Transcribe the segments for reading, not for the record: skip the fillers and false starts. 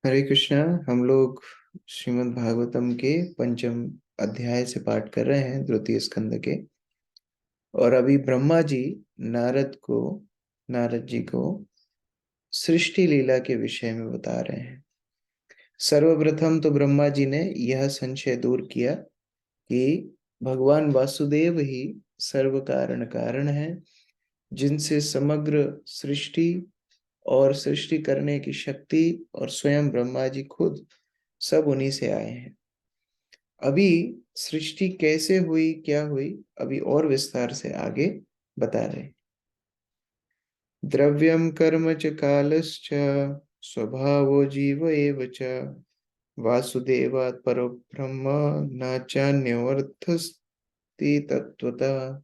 हरे कृष्णा। हम लोग श्रीमद् भागवतम के पंचम अध्याय से पाठ कर रहे हैं, द्वितीय स्कंद के। और अभी ब्रह्मा जी नारद जी को सृष्टि लीला के विषय में बता रहे हैं। सर्वप्रथम तो ब्रह्मा जी ने यह संशय दूर किया कि भगवान वासुदेव ही सर्व कारण कारण है, जिनसे समग्र सृष्टि और सृष्टि करने की शक्ति और स्वयं ब्रह्मा जी खुद सब उन्हीं से आए हैं। अभी सृष्टि कैसे हुई, क्या हुई, अभी और विस्तार से आगे बता रहे। द्रव्यम कर्म च कालश्च स्वभावो जीव एव च वासुदेवात् परो ब्रह्म न चान्योऽर्थस्ति तत्वतः।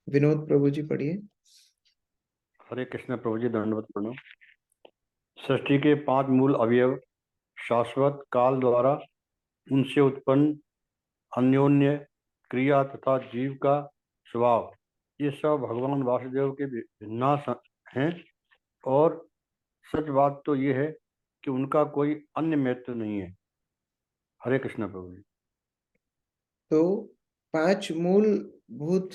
विनोद प्रभु जी पढ़िए। हरे कृष्ण प्रभु जी, दंडवत प्रणाम। सृष्टि के 5 मूल अवयव शाश्वत काल द्वारा उनसे उत्पन्न अन्योन्य क्रिया तथा जीव का स्वभाव, ये सब भगवान वासुदेव के भिन्ना हैं। और सच बात तो ये है कि उनका कोई अन्य महत्व नहीं है। हरे कृष्ण प्रभु जी। तो 5 मूलभूत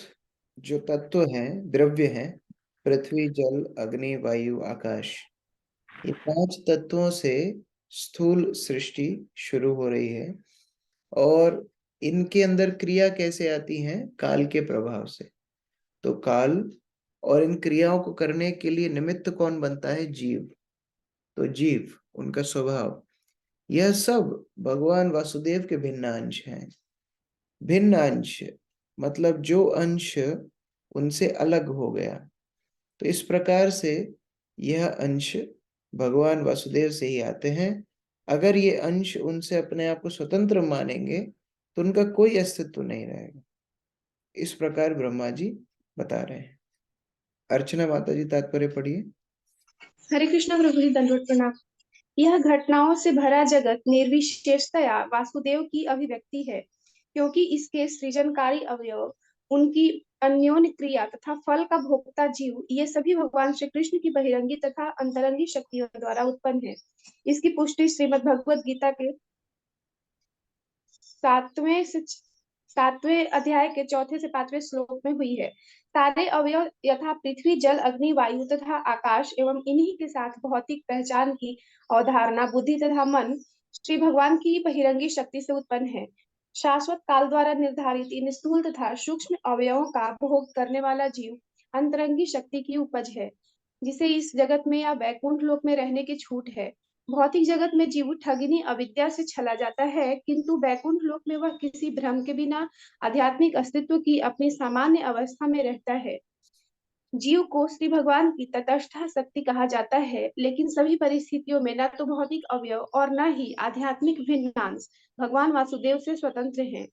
जो तत्व हैं, द्रव्य हैं, पृथ्वी, जल, अग्नि, वायु, आकाश, ये 5 तत्वों से स्थूल सृष्टि शुरू हो रही है। और इनके अंदर क्रिया कैसे आती है? काल के प्रभाव से। तो काल और इन क्रियाओं को करने के लिए निमित्त कौन बनता है? जीव। तो जीव, उनका स्वभाव, यह सब भगवान वासुदेव के भिन्न अंश हैं। भिन्न अंश मतलब जो अंश उनसे अलग हो गया। तो इस प्रकार से यह अंश भगवान वासुदेव से ही आते हैं। अगर ये अंश उनसे अपने आप को स्वतंत्र मानेंगे तो उनका कोई अस्तित्व नहीं रहेगा। इस प्रकार ब्रह्मा जी बता रहे हैं। अर्चना माता जी तात्पर्य पढ़िए। हरे कृष्ण प्रभु जी, दंडवत प्रणाम। यह घटनाओं से भरा जगत निर्विशेषतया वासुदेव की अभिव्यक्ति है, क्योंकि इसके सृजनकारी अवयव, उनकी अन्योन्य क्रिया तथा फल का भोक्ता जीव, ये सभी भगवान श्री कृष्ण की बहिरंगी तथा अंतरंगी शक्तियों द्वारा उत्पन्न है। इसकी पुष्टि श्रीमद् भगवद गीता के 7वें अध्याय के 4 से 5वें श्लोक में हुई है। सारे अवयव यथा पृथ्वी, जल, अग्नि, वायु तथा आकाश एवं इन्हीं के साथ भौतिक पहचान की अवधारणा, बुद्धि तथा मन श्री भगवान की बहिरंगी शक्ति से उत्पन्न है। शाश्वत काल द्वारा निर्धारित इन स्थूल तथा सूक्ष्म अवयवों का भोग करने वाला जीव अंतरंगी शक्ति की उपज है, जिसे इस जगत में या वैकुंठ लोक में रहने की छूट है। भौतिक जगत में जीव ठगिनी अविद्या से छला जाता है, किंतु वैकुंठ लोक में वह किसी भ्रम के बिना आध्यात्मिक अस्तित्व की अपनी सामान्य अवस्था में रहता है। जीव को श्री भगवान की तटस्थ शक्ति कहा जाता है, लेकिन सभी परिस्थितियों में न तो भौतिक अवयव और न ही आध्यात्मिक भिन्नांश भगवान वासुदेव से स्वतंत्र हैं,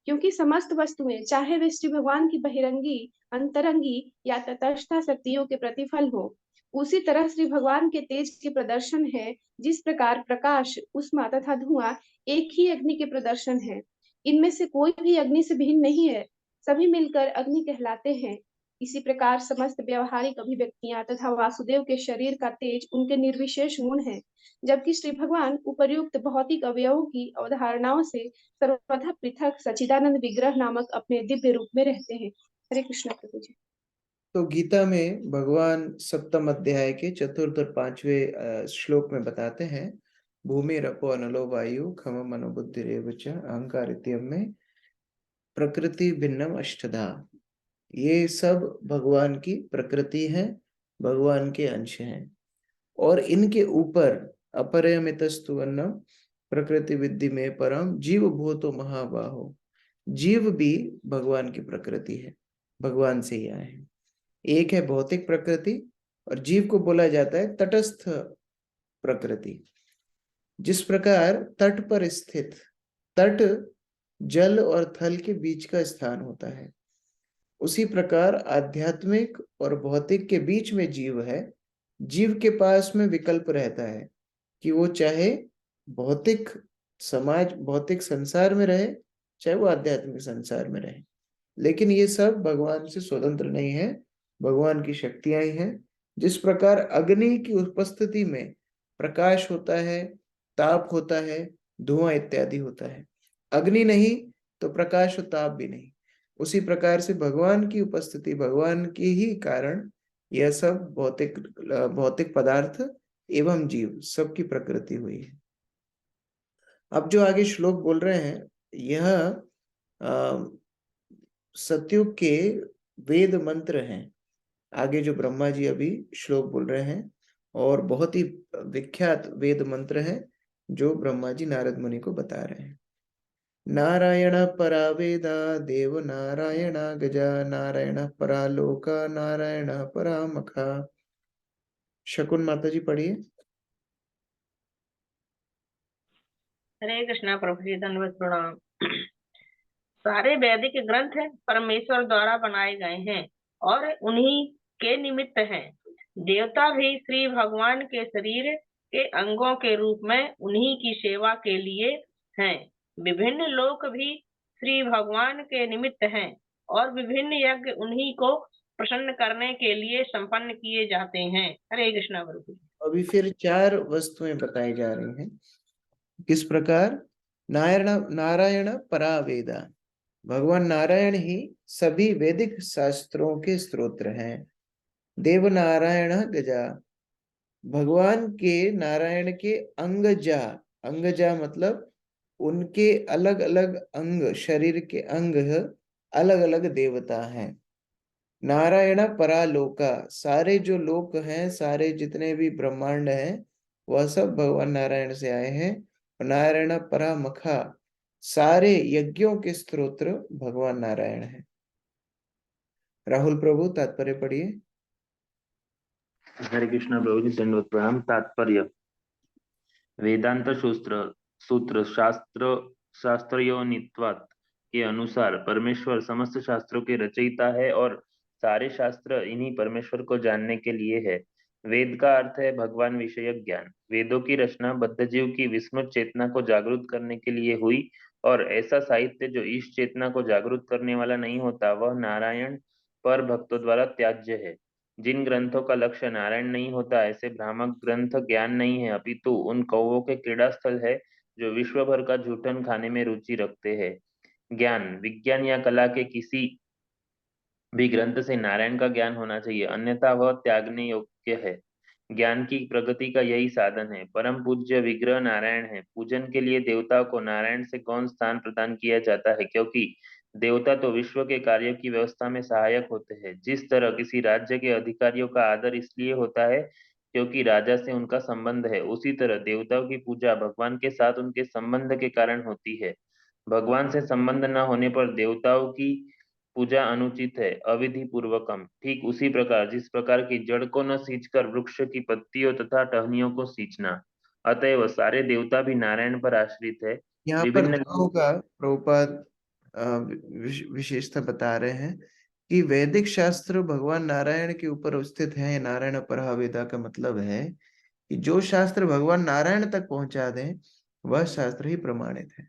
क्योंकि समस्त वस्तुएं, चाहे वे श्री भगवान की बहिरंगी, अंतरंगी या तटस्थ शक्तियों के प्रतिफल हो, उसी तरह श्री भगवान के तेज के प्रदर्शन है। जिस प्रकार प्रकाश, उष्मा तथा धुआं एक ही अग्नि के प्रदर्शन है, इनमें से कोई भी अग्नि से भिन्न नहीं है, सभी मिलकर अग्नि कहलाते हैं। इसी प्रकार समस्त व्यवहारिक अभिव्यक्तियां तथा वासुदेव के शरीर का तेज उनके निर्विशेष गुण है, जबकि श्री भगवान उपर्युक्त भौतिक अवयवों की अवधारणाओं से सर्वथा पृथक सचिदानंद विग्रह नामक अपने दिव्य रूप में रहते हैं। हरे कृष्ण प्रभु जी। तो गीता में भगवान सप्तम अध्याय के चतुर्थ और 5वें श्लोक में बताते हैं, भूमि रपो अनलो वायु खम मनो बुद्धि रेवच अहंकार इत्यम में प्रकृति भिन्नम अष्टधा। ये सब भगवान की प्रकृति है, भगवान के अंश हैं। और इनके ऊपर अपरिमितस्तु अन्नम प्रकृति विद्धि में परम जीव भूतो महाबाहो। जीव भी भगवान की प्रकृति है, भगवान से ही आए हैं। एक है भौतिक प्रकृति और जीव को बोला जाता है तटस्थ प्रकृति। जिस प्रकार तट पर स्थित, तट जल और थल के बीच का स्थान होता है, उसी प्रकार आध्यात्मिक और भौतिक के बीच में जीव है। जीव के पास में विकल्प रहता है कि वो चाहे भौतिक समाज, भौतिक संसार में रहे, चाहे वो आध्यात्मिक संसार में रहे। लेकिन ये सब भगवान से स्वतंत्र नहीं है, भगवान की शक्तियां ही हैं। जिस प्रकार अग्नि की उपस्थिति में प्रकाश होता है, ताप होता है, धुआं इत्यादि होता है। अग्नि नहीं तो प्रकाश और ताप भी नहीं। उसी प्रकार से भगवान की उपस्थिति, भगवान के ही कारण यह सब भौतिक भौतिक पदार्थ एवं जीव सबकी प्रकृति हुई है। अब जो आगे श्लोक बोल रहे हैं, यह सतयुग के वेद मंत्र हैं। आगे जो ब्रह्मा जी अभी श्लोक बोल रहे हैं, और बहुत ही विख्यात वेद मंत्र है जो ब्रह्मा जी नारद मुनि को बता रहे हैं। नारायण परा वेदा देव नारायण गजा नारायण परा लोका नारायण परा मखा। शकुन माता जी पढ़िए। हरे कृष्णा प्रभु जी, धन्यवाद प्रणाम। सारे वैदिक ग्रंथ परमेश्वर द्वारा बनाए गए हैं और उन्हीं के निमित्त हैं। देवता भी श्री भगवान के शरीर के अंगों के रूप में उन्हीं की सेवा के लिए हैं। विभिन्न लोक भी श्री भगवान के निमित्त हैं और विभिन्न यज्ञ उन्हीं को प्रसन्न करने के लिए संपन्न किए जाते हैं। हरे कृष्णा प्रभु। अभी फिर 4 वस्तुएं बताई जा रही हैं। किस प्रकार? नारायण परा वेदा, भगवान नारायण ही सभी वैदिक शास्त्रों के स्तोत्र हैं। देव नारायण गजा, भगवान के नारायण के अंगजा, अंगजा मतलब उनके अलग अलग अंग, शरीर के अंग अलग अलग देवता हैं। नारायण परालोका, सारे जो लोक हैं, सारे जितने भी ब्रह्मांड हैं, वह सब भगवान नारायण से आए हैं। और नारायण परामखा, सारे यज्ञों के स्तोत्र भगवान नारायण हैं। राहुल प्रभु तात्पर्य पढ़िए। हरे कृष्ण प्रभु जी, दंडवत प्रणाम। तात्पर्य: वेदांत सूत्र शास्त्रयोनित्वात् के अनुसार परमेश्वर समस्त शास्त्रों के रचयिता है और सारे शास्त्र इन्हीं परमेश्वर को जानने के लिए है। वेद का अर्थ है भगवान विषयक ज्ञान। वेदों की रचना बद्ध जीव की विस्मृत चेतना को जागरूक करने के लिए हुई, और ऐसा साहित्य जो इस चेतना को जागरूक करने वाला नहीं होता वह नारायण पर भक्तों द्वारा त्याज्य है। जिन ग्रंथों का लक्ष्य नारायण नहीं होता, ऐसे भ्रामक ग्रंथ ज्ञान नहीं है, अपितु उन कौवों के क्रीड़ा स्थल है जो विश्व भर का जूठन खाने में रुचि रखते हैं। ज्ञान, विज्ञान या कला के किसी भी ग्रंथ से नारायण का ज्ञान होना चाहिए, अन्यथा वह त्यागने योग्य है। ज्ञान की प्रगति का यही साधन है। परम पूज्य विग्रह नारायण है। पूजन के लिए देवताओं को नारायण से कौन स्थान प्रदान किया जाता है, क्योंकि देवता तो विश्व के कार्यों की व्यवस्था में सहायक होते हैं। जिस तरह किसी राज्य के अधिकारियों का आदर इसलिए होता है क्योंकि राजा से उनका संबंध है, उसी तरह देवताओं की पूजा भगवान के साथ उनके संबंध के कारण होती है। भगवान से संबंध न होने पर देवताओं की पूजा अनुचित है, अविधि पूर्वकम। ठीक उसी प्रकार जिस प्रकार की जड़ को न सींचकर वृक्ष की पत्तियों तथा टहनियों को सींचना। अतएव सारे देवता भी नारायण पर आश्रित है। यहाँ पर विभिन्न दोनों का प्रभुपाद विशेषता बता रहे हैं कि वैदिक शास्त्र भगवान नारायण के ऊपर स्थित है। नारायण परा वेदा का मतलब है कि जो शास्त्र भगवान नारायण तक पहुंचा दें वह शास्त्र ही प्रमाणित है।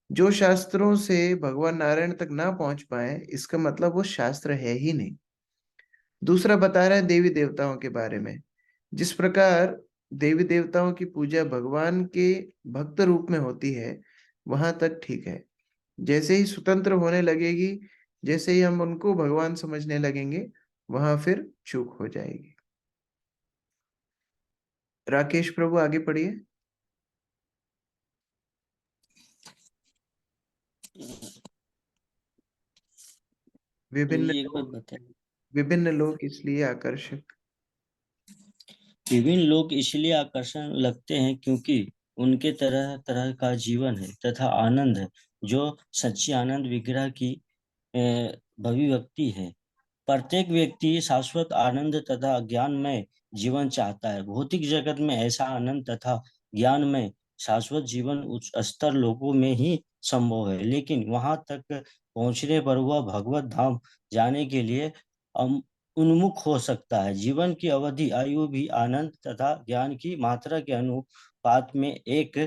जो शास्त्रों से भगवान नारायण तक ना पहुंच पाए, इसका मतलब वो शास्त्र है ही नहीं। दूसरा बता रहे हैं देवी देवताओं के बारे में। जिस प्रकार देवी देवताओं की पूजा भगवान के भक्त रूप में होती है, वहां तक ठीक है। जैसे ही स्वतंत्र होने लगेगी, जैसे ही हम उनको भगवान समझने लगेंगे, वहां फिर चूक हो जाएगी। राकेश प्रभु आगे पढ़िए। विभिन्न एक बात बताइए। विभिन्न लोग इसलिए आकर्षक, विभिन्न लोग इसलिए आकर्षण लगते हैं क्योंकि उनके तरह तरह का जीवन है तथा आनंद है, जो सच्ची आनंद विग्रह की अभिव्यक्ति है। प्रत्येक व्यक्ति शाश्वत आनंद तथा ज्ञानमय जीवन चाहता है। भौतिक जगत में ऐसा आनंद तथा ज्ञानमय शाश्वत जीवन उच्च स्तर लोगों में ही संभव है, लेकिन वहां तक पहुंचने पर वह भगवत धाम जाने के लिए उन्मुख हो सकता है। जीवन की अवधि आयु भी आनंद तथा ज्ञान की मात्रा के अनुपात में एक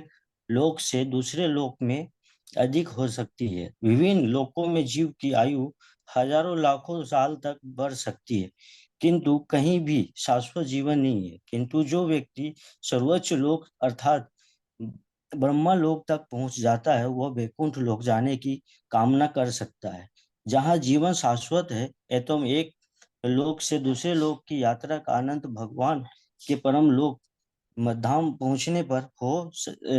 लोक से दूसरे लोक में अधिक हो सकती है। विभिन्न लोकों में जीव की आयु हजारों लाखों साल तक बढ़ सकती है, किंतु कहीं भी शाश्वत जीवन नहीं है। किंतु जो व्यक्ति सर्वोच्च लोक अर्थात ब्रह्मा लोक तक पहुंच जाता है वह वैकुंठ लोक जाने की कामना कर सकता है। जहाँ जीवन शाश्वत है एवं एक लोक से दूसरे लोक की यात्रा का आनंद भगवान के परम लोक धाम पहुंचने पर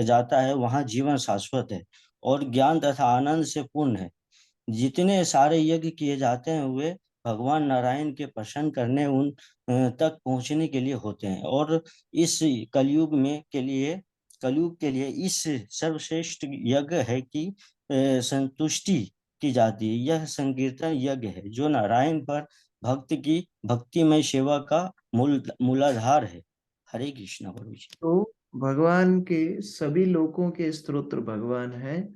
जाता है, वहाँ जीवन शाश्वत है और ज्ञान तथा आनंद से पूर्ण है। जितने सारे यज्ञ किए जाते हैं वे भगवान नारायण के प्रसन्न करने उन तक पहुंचने के लिए होते हैं और इस कलयुग के लिए इस सर्वश्रेष्ठ यज्ञ है कि संतुष्टि की जाती है। यह संकीर्तन यज्ञ है जो नारायण पर भक्त की भक्तिमय सेवा का मूलाधार है। हरे कृष्णा प्रभु जी। तो भगवान के सभी लोकों के स्तोत्र भगवान हैं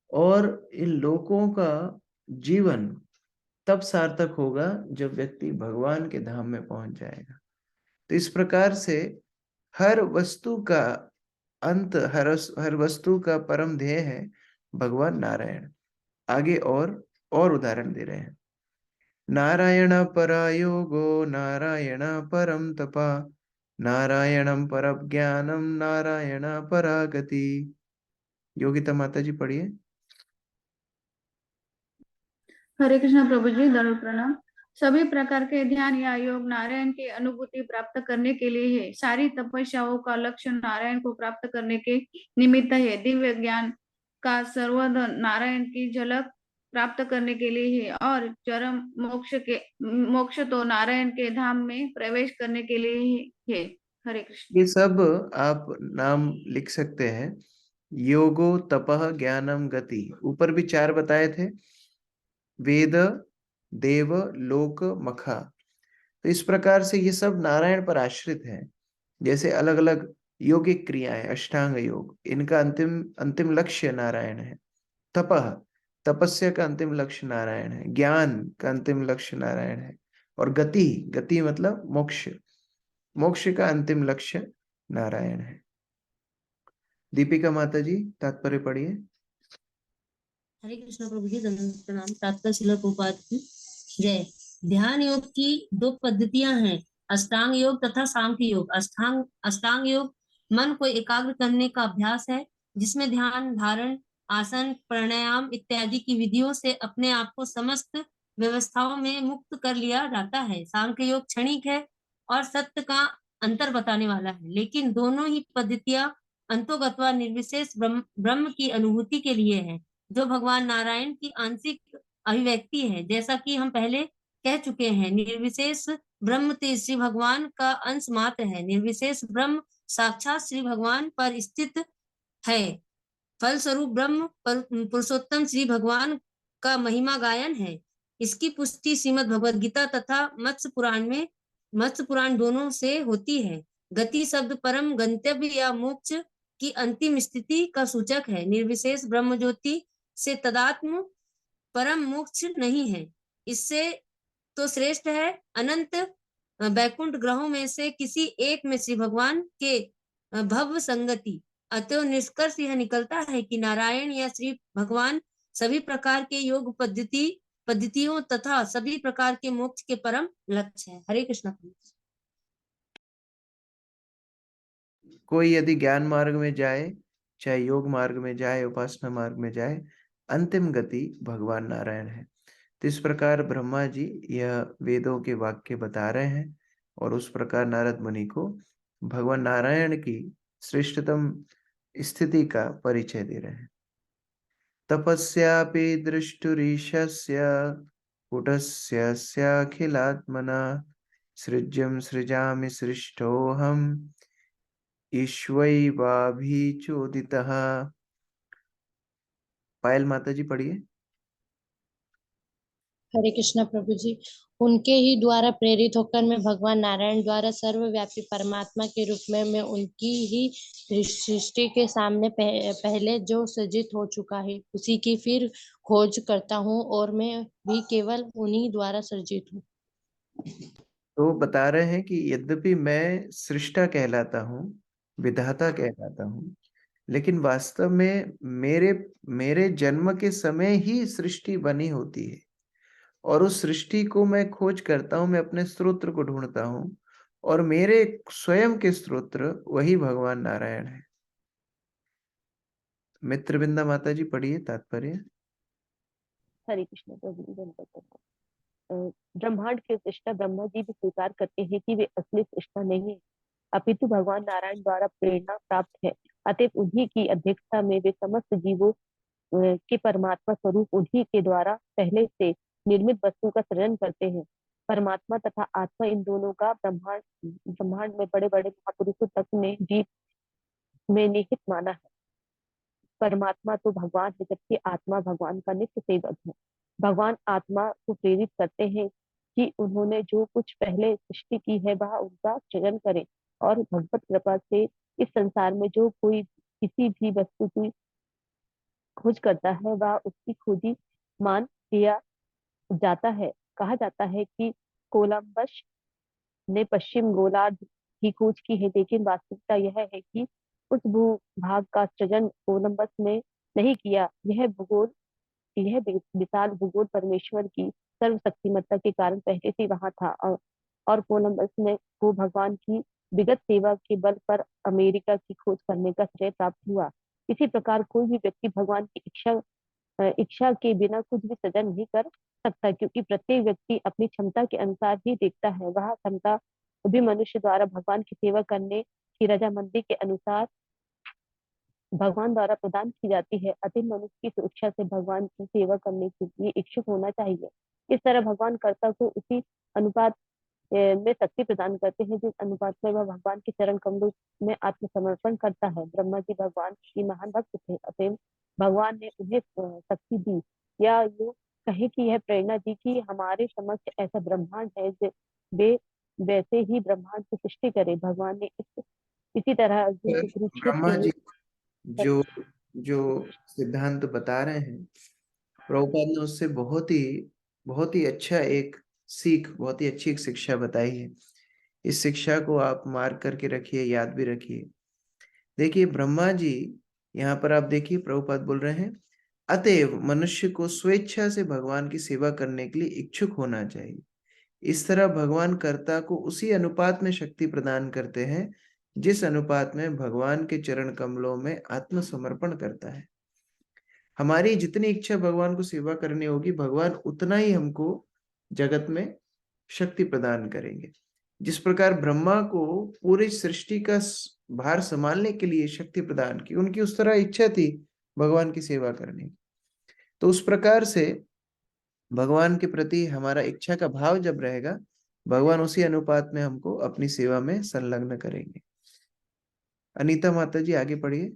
और इन लोकों का जीवन तब सार्थक होगा जब व्यक्ति भगवान के धाम में पहुंच जाएगा। तो इस प्रकार से हर वस्तु का अंत, हर वस्तु का परम ध्येय है भगवान नारायण। आगे और उदाहरण दे रहे हैं। नारायण परा योगो नारायण परम तपा नारायणम परज्ञानम नारायण परा गति। योगिता माता जी पढ़िए। हरे कृष्ण प्रभु जी, दंड प्रणाम। सभी प्रकार के ध्यान या योग नारायण की अनुभूति प्राप्त करने के लिए है। सारी तपस्याओं का लक्ष्य नारायण को प्राप्त करने के निमित्त है। दिव्य ज्ञान का सर्वध नारायण की झलक प्राप्त करने के लिए है और चरम मोक्ष तो नारायण के धाम में प्रवेश करने के लिए है। हरे कृष्ण। ये सब आप नाम लिख सकते हैं। योगो तपः ज्ञानम गति, ऊपर भी 4 बताए थे। वेद, देव, लोक, मखा। तो इस प्रकार से ये सब नारायण पर आश्रित हैं। जैसे अलग अलग योगिक क्रियाएं, अष्टांग योग, इनका अंतिम लक्ष्य नारायण है। तपः, तपस्या का अंतिम लक्ष्य नारायण है। ज्ञान का अंतिम लक्ष्य नारायण है। और गति मतलब मोक्ष, मोक्ष का अंतिम लक्ष्य नारायण है। दीपिका माता जी तात्पर्य पढ़िए। हरे कृष्ण प्रभु जी, दंड प्रणाम। तात्पर्य श्रील प्रभुपाद की जय। ध्यान योग की 2 पद्धतियां हैं, अष्टांग योग तथा सांख्य योग। अष्टांग योग मन को एकाग्र करने का अभ्यास है, जिसमें ध्यान, धारण, आसन, प्राणायाम इत्यादि की विधियों से अपने आप को समस्त व्यवस्थाओं में मुक्त कर लिया जाता है। सांख्य योग क्षणिक है और सत्य का अंतर बताने वाला है, लेकिन दोनों ही पद्धतियां अंतोगत्वा निर्विशेष ब्रह्म की अनुभूति के लिए है, जो भगवान नारायण की आंशिक अभिव्यक्ति है। जैसा कि हम पहले कह चुके हैं, निर्विशेष ब्रह्म श्री भगवान का अंश मात्र है। निर्विशेष ब्रह्म साक्षात श्री भगवान पर स्थित है। फलस्वरूप ब्रह्म पुरुषोत्तम श्री भगवान का महिमा गायन है। इसकी पुष्टि श्रीमद् भगवद गीता तथा मत्स्य पुराण दोनों से होती है। गति शब्द परम गंतव्य या मोक्ष की अंतिम स्थिति का सूचक है। निर्विशेष ब्रह्म ज्योति से तदात्म परम मोक्ष नहीं है, इससे तो श्रेष्ठ है अनंत वैकुंठ ग्रहों में से किसी एक में श्री भगवान के भव संगति। अतः निष्कर्ष यह निकलता है कि नारायण या श्री भगवान सभी प्रकार के योग पद्धतियों तथा सभी प्रकार के मोक्ष के परम लक्ष्य है। हरे कृष्ण। कोई यदि ज्ञान मार्ग में जाए, चाहे योग मार्ग में जाए, उपासना मार्ग में जाए, अंतिम गति भगवान नारायण है। तो इस प्रकार ब्रह्मा जी यह वेदों के वाक्य बता रहे हैं और उस प्रकार नारद मुनि को भगवान नारायण की श्रेष्ठतम स्थिति का परिचय दे रहे हैं। तपस्यापि दृष्टुरीशस्य कुटस्यखिलात्मना सृज्यं सृजामि सृष्टोऽहम् ईश्वैवाभिचोदितः। पायल माता जी पढ़िए। हरे कृष्ण प्रभु जी। उनके ही द्वारा प्रेरित होकर मैं भगवान नारायण द्वारा सर्वव्यापी परमात्मा के रूप में मैं उनकी ही सृष्टि के सामने पहले जो सृजित हो चुका है उसी की फिर खोज करता हूँ और मैं भी केवल उन्हीं द्वारा सृजित हूँ। तो बता रहे हैं कि यद्यपि मैं सृष्टा कहलाता हूँ, विधाता कहलाता हूँ, लेकिन वास्तव में मेरे जन्म के समय ही सृष्टि बनी होती है और उस सृष्टि को मैं खोज करता हूँ, मैं अपने स्तोत्र को ढूंढता हूँ और मेरे स्वयं के स्तोत्र वही भगवान नारायण है। मित्रविंदा माता जी पढ़िए तात्पर्य। हरे कृष्ण प्रभु जी, धन्यवाद करता हूँ। ब्रह्मांड के सृष्टा ब्रह्मा जी भी स्वीकार करते हैं कि वे असली सृष्टा नहीं है, अपितु भगवान नारायण द्वारा प्रेरणा प्राप्त है। अतएव उन्हीं की अध्यक्षता में वे समस्त जीवों के परमात्मा स्वरूप उन्हीं के द्वारा पहले से निर्मित वस्तु का सृजन करते हैं। परमात्मा तथा आत्मा इन दोनों का ब्रह्मांड में बड़े बड़े महापुरुषों तक ने जीव में निहित माना है। परमात्मा तो भगवान है, जबकि आत्मा भगवान का नित्य सेवक है। भगवान आत्मा को प्रेरित करते हैं कि उन्होंने जो कुछ पहले सृष्टि की है वह उनका सृजन करे, और भगवत कृपा से इस संसार में जो कोई किसी भी वस्तु की खोज करता है वह उसकी खोजी मान लिया जाता है। कहा जाता है कि कोलंबस ने पश्चिम गोलार्ध की खोज की है, लेकिन वास्तविकता यह है कि उस भूभाग का सृजन कोलंबस ने नहीं किया। यह विशाल भूगोल परमेश्वर की सर्वशक्तिमत्ता के कारण पहले से वहां था, और कोलंबस को भगवान की विगत सेवा के बल पर अमेरिका की खोज करने का श्रेय प्राप्त हुआ। इसी प्रकार कोई भी व्यक्ति भगवान की इच्छा के बिना कुछ भी सृजन नहीं कर सकता, क्योंकि प्रत्येक व्यक्ति अपनी क्षमता के अनुसार ही देखता है। वह क्षमता भी मनुष्य द्वारा भगवान की सेवा करने की रजामंदी के अनुसार भगवान द्वारा प्रदान की जाती है। अतः मनुष्य की सुरक्षा से भगवान की सेवा करने के लिए इच्छुक होना चाहिए। इस तरह भगवान कर्ता को उसी अनुपात में शक्ति प्रदान करते हैं जिस अनुपात में वह भगवान के चरण कमलों में आत्मसमर्पण करता है। ब्रह्मा जी भगवान की महान भक्त थे, अतः भगवान ने उन्हें शक्ति दी, या यूं कहे कि यह प्रेरणा दी कि हमारे समक्ष ऐसा ब्रह्मांड है वे वैसे ही ब्रह्मांड की सृष्टि करे। भगवान ने इसी तरह अर्जुन को ब्रह्मा जी कुरुक्षेत्र जो सिद्धांत बता रहे हैं, प्रभुपाद ने उससे बहुत ही अच्छा एक सीख, बहुत ही अच्छी एक शिक्षा बताई है। इस शिक्षा को आप मार्क करके रखिए, याद भी रखिए। देखिए ब्रह्मा जी, यहाँ पर आप देखिए प्रभुपाद बोल रहे हैं, अतएव मनुष्य को स्वेच्छा से भगवान की सेवा करने के लिए इच्छुक होना चाहिए। इस तरह भगवान कर्ता को उसी अनुपात में शक्ति प्रदान करते हैं जिस अनुपात में भगवान के चरण कमलों में आत्मसमर्पण करता है। हमारी जितनी इच्छा भगवान को सेवा करनी होगी, भगवान उतना ही हमको जगत में शक्ति प्रदान करेंगे। जिस प्रकार ब्रह्मा को पूरी सृष्टि का भार संभालने के लिए शक्ति प्रदान की, उनकी उस तरह इच्छा थी भगवान की सेवा करने की। तो उस प्रकार से भगवान के प्रति हमारा इच्छा का भाव जब रहेगा, भगवान उसी अनुपात में हमको अपनी सेवा में संलग्न करेंगे। अनीता माता जी आगे पढ़िए।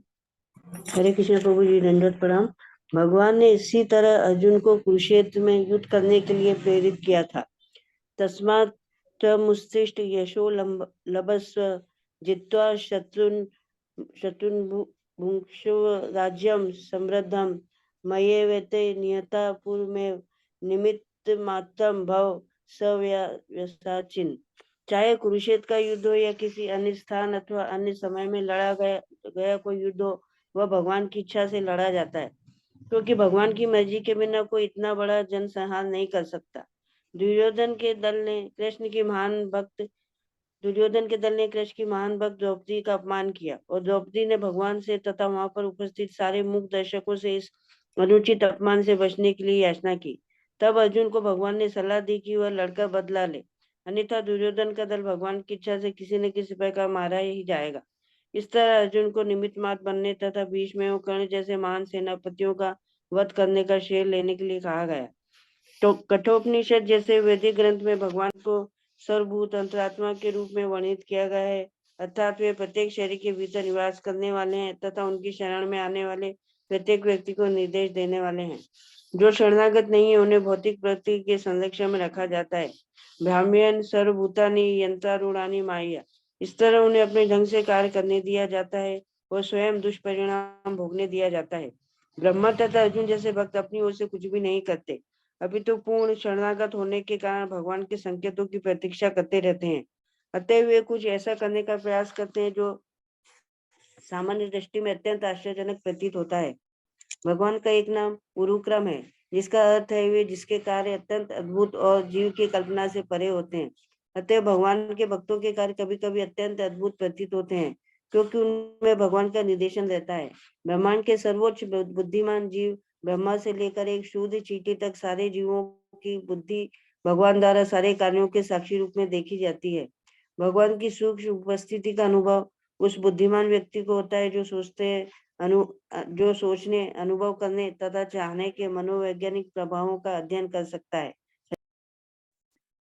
हरे कृष्ण प्रभु जी, दंडवत प्रणाम। भगवान ने इसी तरह अर्जुन को कुरुक्षेत्र में युद्ध करने के लिए प्रेरित किया था। तस्मात् मुस्तिष्ठ यशो लभस्व जित्वा शत्रुन भुङ्क्षु राज्यम समृद्धम मयेवेते नियता पूर्वमेव निमित्त मात्रम भव सव्यसाचिन। चाहे कुरुक्षेत्र का युद्ध हो या किसी अन्य स्थान अथवा अन्य समय में लड़ा गया कोई युद्ध हो, वह भगवान की इच्छा से लड़ा जाता है, क्योंकि भगवान की मर्जी के बिना कोई इतना बड़ा जनसंहार नहीं कर सकता। दुर्योधन के दल ने कृष्ण की महान भक्त द्रौपदी का अपमान किया, और द्रौपदी ने भगवान से तथा वहां पर उपस्थित सारे मूक दर्शकों से इस अनुचित अपमान से बचने के लिए याचना की। तब अर्जुन को भगवान ने सलाह दी कि वह लड़कर बदला ले, अन्यथा दुर्योधन का दल भगवान की इच्छा से किसी न किसी प्रकार मारा ही जाएगा। इस तरह अर्जुन को निमित्त मात्र बनने तथा भीष्म एवं कर्ण जैसे महान सेनापतियों का वध करने का श्रेय लेने के लिए कहा गया। तो कठोपनिषद जैसे वैदिक ग्रंथ में भगवान को सर्वभूत अंतरात्मा के रूप में वर्णित किया गया है, अर्थात वे प्रत्येक शरीर के भीतर निवास करने वाले हैं तथा उनकी शरण में आने वाले प्रत्येक व्यक्ति को निर्देश देने वाले हैं। जो शरणागत नहीं है उन्हें भौतिक प्रकृति के संरक्षण में रखा जाता है। ब्राह्मण सर्वभूतानि यंत्रारूढ़ानि माया, इस तरह उन्हें अपने ढंग से कार्य करने दिया जाता है और स्वयं दुष्परिणाम भोगने दिया जाता है। ब्रह्मा तथा अर्जुन जैसे भक्त अपनी ओर से कुछ भी नहीं करते, अभी तो पूर्ण शरणागत होने के कारण भगवान के संकेतों की प्रतीक्षा करते रहते हैं। अतः वे कुछ ऐसा करने का प्रयास करते हैं जो सामान्य दृष्टि में अत्यंत आश्चर्यजनक प्रतीत होता है। भगवान का एक नाम उरुक्रम है, जिसका अर्थ है वे जिसके कार्य अत्यंत अद्भुत और जीव की कल्पना से परे होते हैं। अतः भगवान के भक्तों के कार्य कभी कभी अत्यंत अद्भुत प्रतीत होते हैं, क्योंकि उनमें भगवान का निर्देशन रहता है। ब्रह्मांड के सर्वोच्च बुद्धिमान जीव ब्रह्मा से लेकर एक शुद्ध चींटी तक सारे जीवों की बुद्धि भगवान द्वारा सारे कार्यों के साक्षी रूप में देखी जाती है। भगवान की सूक्ष्म उपस्थिति का अनुभव उस बुद्धिमान व्यक्ति को होता है जो सोचने, अनुभव करने तथा चाहने के मनोवैज्ञानिक प्रभावों का अध्ययन कर सकता है।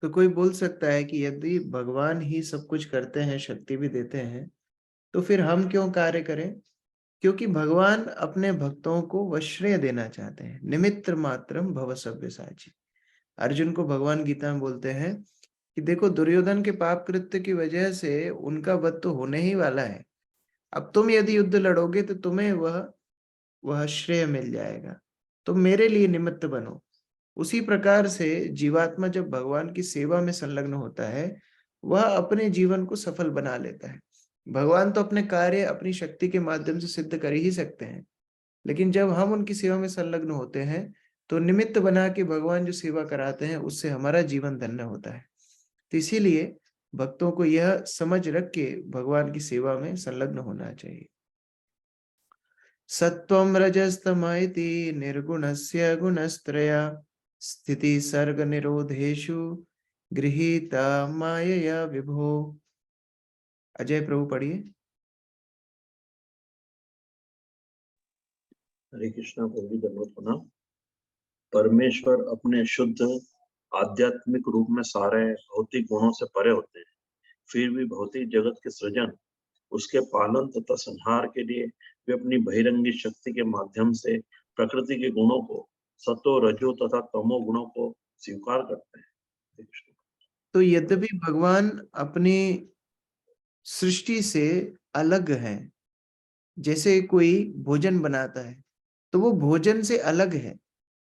तो कोई बोल सकता है कि यदि भगवान ही सब कुछ करते हैं, शक्ति भी देते हैं, तो फिर हम क्यों कार्य करें? क्योंकि भगवान अपने भक्तों को वश्रेय देना चाहते हैं। निमित्त मात्रम भव सव्यसाची। अर्जुन को भगवान गीता में बोलते हैं कि देखो, दुर्योधन के पाप कृत्य की वजह से उनका वध तो होने ही वाला है। अब तुम यदि युद्ध लड़ोगे तो तुम्हें वह श्रेय मिल जाएगा। तुम मेरे लिए निमित्त बनो। उसी प्रकार से जीवात्मा जब भगवान की सेवा में संलग्न होता है, वह अपने जीवन को सफल बना लेता है। भगवान तो अपने कार्य अपनी शक्ति के माध्यम से सिद्ध कर ही सकते हैं, लेकिन जब हम उनकी सेवा में संलग्न होते हैं तो निमित्त बना के भगवान जो सेवा कराते हैं उससे हमारा जीवन धन्य होता है। तो इसीलिए भक्तों को यह समझ रख के भगवान की सेवा में संलग्न होना चाहिए। सत्वं रजस्तमैति निर्गुणस्य गुणस्त्रया स्थिति सर्ग निरोधेषु गृहीता मायया विभो। अजय प्रभु पढ़िए। हरे कृष्णा प्रभु जी, धन्यवाद प्रणाम। परमेश्वर अपने शुद्ध आध्यात्मिक रूप में सारे भौतिक गुणों से परे होते हैं, फिर भी भौतिक जगत के सृजन, उसके पालन तथा संहार के लिए वे अपनी बहिरंगी शक्ति के माध्यम से प्रकृति के गुणों को, सतो रजो तथा तमो गुणों को स्वीकार करते हैं। तो यद्यपि भगवान अपनी सृष्टि से अलग है, जैसे कोई भोजन बनाता है तो वो भोजन से अलग है,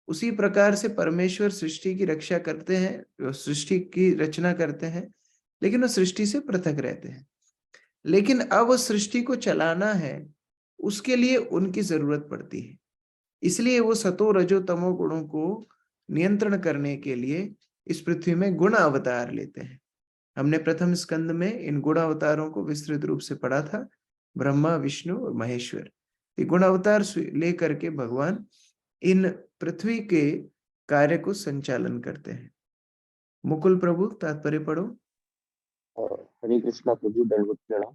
उसी प्रकार से परमेश्वर सृष्टि की रक्षा करते हैं, सृष्टि की रचना करते हैं, लेकिन वो सृष्टि से पृथक रहते हैं। लेकिन अब उस सृष्टि को चलाना है, उसके लिए उनकी जरूरत पड़ती है। इसलिए वो सतो रजो तमो गुणों को नियंत्रण करने के लिए इस पृथ्वी में गुण अवतार लेते हैं। हमने प्रथम स्कंद में इन गुण अवतारों को विस्तृत रूप से पढ़ा था, ब्रह्मा, विष्णु और महेश्वर। ये गुण अवतार लेकर के भगवान इन पृथ्वी के कार्य को संचालन करते हैं। मुकुल प्रभु तात्पर्य पढ़ो। हरे कृष्णा प्रभु, दंडवत प्रणाम।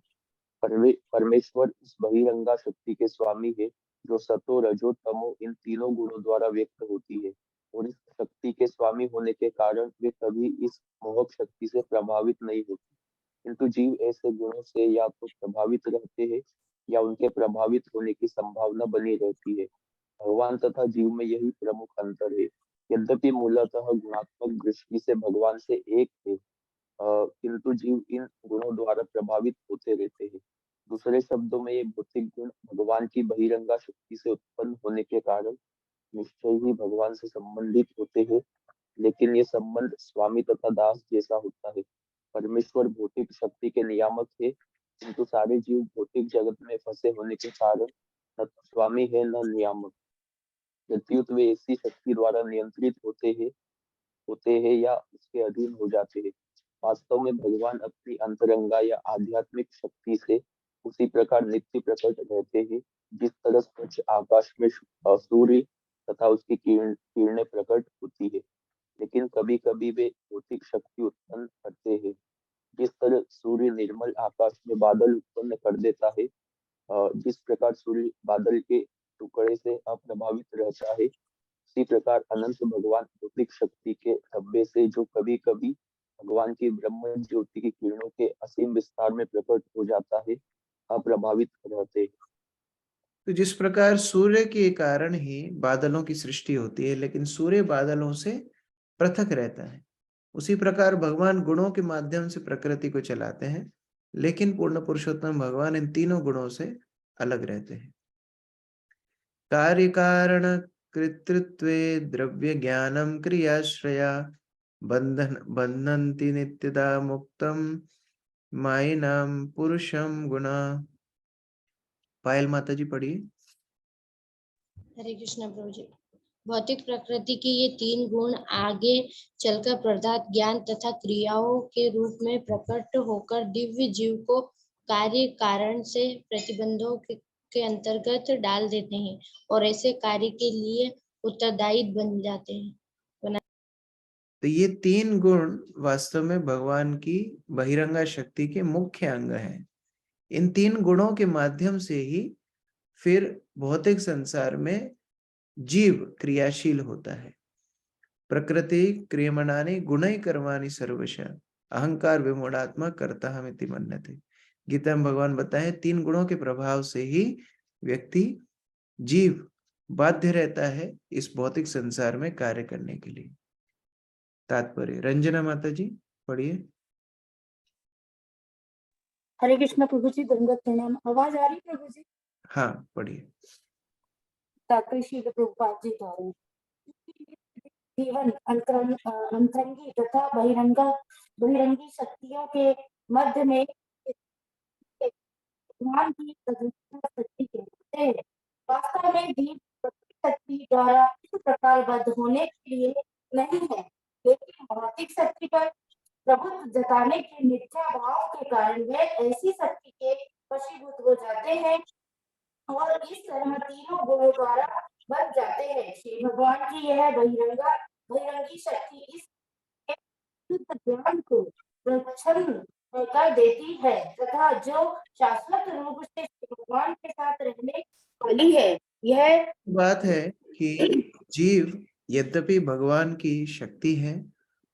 परमेश्वर इस बहिरंगा शक्ति के स्वामी है जो सतो रजो तमो इन तीनों गुणों द्वारा व्यक्त होती है, और इस शक्ति के स्वामी होने के कारण वे कभी इस मोहक शक्ति से प्रभावित नहीं होती। किंतु जीव ऐसे गुणों से या तो प्रभावित रहते हैं या उनके प्रभावित होने की संभावना बनी रहती है। भगवान तथा जीव में यही प्रमुख अंतर है। यद्यपि मूलतः गुणात्मक दृष्टि से भगवान से एक है, किंतु जीव इन गुणों द्वारा प्रभावित होते रहते हैं। दूसरे शब्दों में ये भौतिक गुण भगवान की बहिरंगा शक्ति से उत्पन्न होने के कारण निश्चय ही भगवान से संबंधित होते हैं, लेकिन ये संबंध स्वामी तथा दास जैसा होता है। परमेश्वर भौतिक शक्ति के नियामक है, किंतु सारे जीव भौतिक जगत में फंसे होने के कारण न स्वामी है न नियामक। प्रत्युत वे ऐसी शक्ति द्वारा नियंत्रित होते हैं या उसके अधीन हो जाते हैं। वास्तव में भगवान अपनी अंतरंगा या आध्यात्मिक शक्ति से उसी प्रकार नित्य प्रकट रहते हैं जिस तरह स्वच्छ आकाश में सूर्य तथा उसकी किरणें प्रकट होती है। लेकिन कभी कभी वे भौतिक शक्ति उत्पन्न करते हैं। जिस तरह सूर्य निर्मल आकाश में बादल उत्पन्न कर देता है, जिस प्रकार सूर्य बादल के टुकड़े से अप्रभावित रहता है, उसी प्रकार अनंत भगवान भौतिक शक्ति के धब्बे से जो कभी कभी भगवान की ब्रह्म ज्योति की किरणों के असीम विस्तार में प्रकट हो जाता है, अप्रभावित रहते हैं। तो जिस प्रकार सूर्य के कारण ही बादलों की सृष्टि होती है, लेकिन सूर्य बादलों से पृथक रहता है, उसी प्रकार भगवान गुणों के माध्यम से प्रकृति को चलाते हैं, लेकिन पूर्ण पुरुषोत्तम भगवान इन तीनों गुणों से अलग रहते हैं। कार्य कारण कृतृत्वे द्रव्य ज्ञानम क्रियाश्रया बंधन्ति नित्यदा मुक्तम मायिनाम पुरुषम गुणा। पायल माता जी पढ़िए। हरे कृष्ण प्रभु जी। भौतिक प्रकृति के ये तीन गुण आगे चलकर पदार्थ ज्ञान तथा क्रियाओं के रूप में प्रकट होकर दिव्य जीव को कार्य कारण से प्रतिबंधों के अंतर्गत डाल देते हैं और ऐसे कार्य के लिए उत्तरदायी बन जाते हैं। तो ये 3 गुण वास्तव में भगवान की बहिरंगा शक्ति के मुख्य अंग हैं। इन 3 गुणों के माध्यम से ही फिर भौतिक संसार में जीव क्रियाशील होता है। प्रकृति क्रियमाणानि गुणैः कर्माणि सर्वशः अहंकार विमूढ़ात्मा कर्ताहमिति मन्यते। गीता में भगवान बताए 3 गुणों के प्रभाव से ही व्यक्ति जीव बाध्य रहता है इस भौतिक संसार में कार्य करने के लिए। तात्पर्य रंजना माता जी पढ़िए। हरे कृष्ण प्रभु जी, दंडवत प्रणाम। आवाज आ रही प्रभु जी? हाँ पढ़िए। तात्पर्य श्री प्रभुपाद जी द्वारा जीवन अंतरंगी तथा बहिरंगी शक्तियों के मध्य में ज्ञान की शक्ति कहते हैं। वास्तव में जीव शक्ति द्वारा इस प्रकार बद्ध होने के लिए नहीं है, लेकिन भौतिक शक्ति पर प्रभुत्व जताने के मिथ्या भाव के कारण वे ऐसी शक्ति के वशीभूत हो जाते हैं और इस तरह तीनों गुणों द्वारा बच जाते हैं। श्री भगवान की यह बहिरंगी शक्ति इस ज्ञान को प्रच्छन्न कर देती है तथा जो शाश्वत रूप से भगवान के साथ रहने वाली है। यह बात है कि जीव यद्यपि भगवान की शक्ति है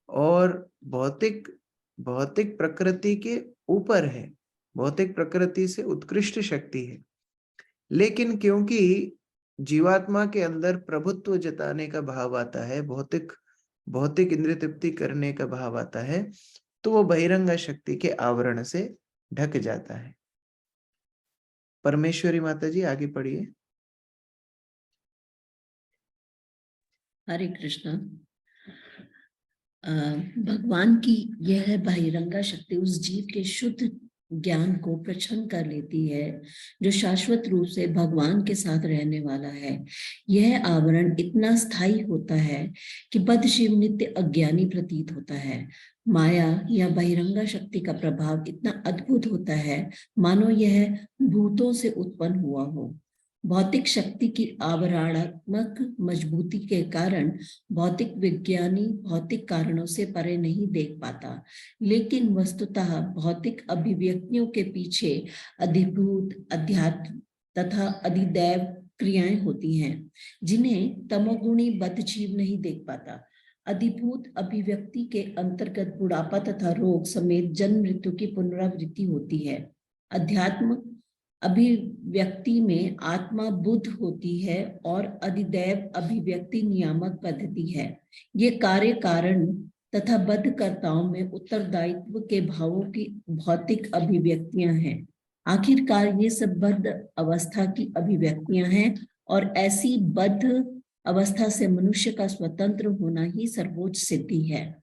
और भौतिक प्रकृति के ऊपर है, भौतिक प्रकृति से उत्कृष्ट शक्ति है, लेकिन क्योंकि जीवात्मा के अंदर प्रभुत्व जताने का भाव आता है, भौतिक इंद्रिय तृप्ति करने का भाव आता है, तो वो बहिरंगा शक्ति के आवरण से ढक जाता है। परमेश्वरी माता जी आगे पढ़िए। हरे कृष्ण। भगवान की यह बहिरंगा शक्ति उस जीव के शुद्ध ज्ञान को प्रच्छन्न कर लेती है जो शाश्वत रूप से भगवान के साथ रहने वाला है। यह आवरण इतना स्थायी होता है कि बद्ध शिव नित्य अज्ञानी प्रतीत होता है। माया या बहिरंगा शक्ति का प्रभाव इतना अद्भुत होता है मानो यह भूतों से उत्पन्न हुआ हो। भौतिक शक्ति की आवरणात्मक मजबूती के कारण भौतिक विज्ञानी भौतिक कारणों से परे नहीं देख पाता, लेकिन वस्तुतः भौतिक अभिव्यक्तियों के पीछे अधिभूत, अध्यात्म तथा अधिदैव क्रियाएं होती हैं जिन्हें तमोगुणी बद्ध जीव नहीं देख पाता। अधिभूत अभिव्यक्ति के अंतर्गत बुढ़ापा तथा रोग समेत जन्म मृत्यु की पुनरावृत्ति होती है। अध्यात्म अभिव्यक्ति में आत्मा बुद्ध होती है और अधिदैव अभिव्यक्ति नियामक पद्धति है। ये कार्य कारण तथा बद्धकर्ताओं में उत्तरदायित्व के भावों की भौतिक अभिव्यक्तियां हैं। आखिरकार ये सब बद्ध अवस्था की अभिव्यक्तियां हैं और ऐसी बद्ध अवस्था से मनुष्य का स्वतंत्र होना ही सर्वोच्च सिद्धि है।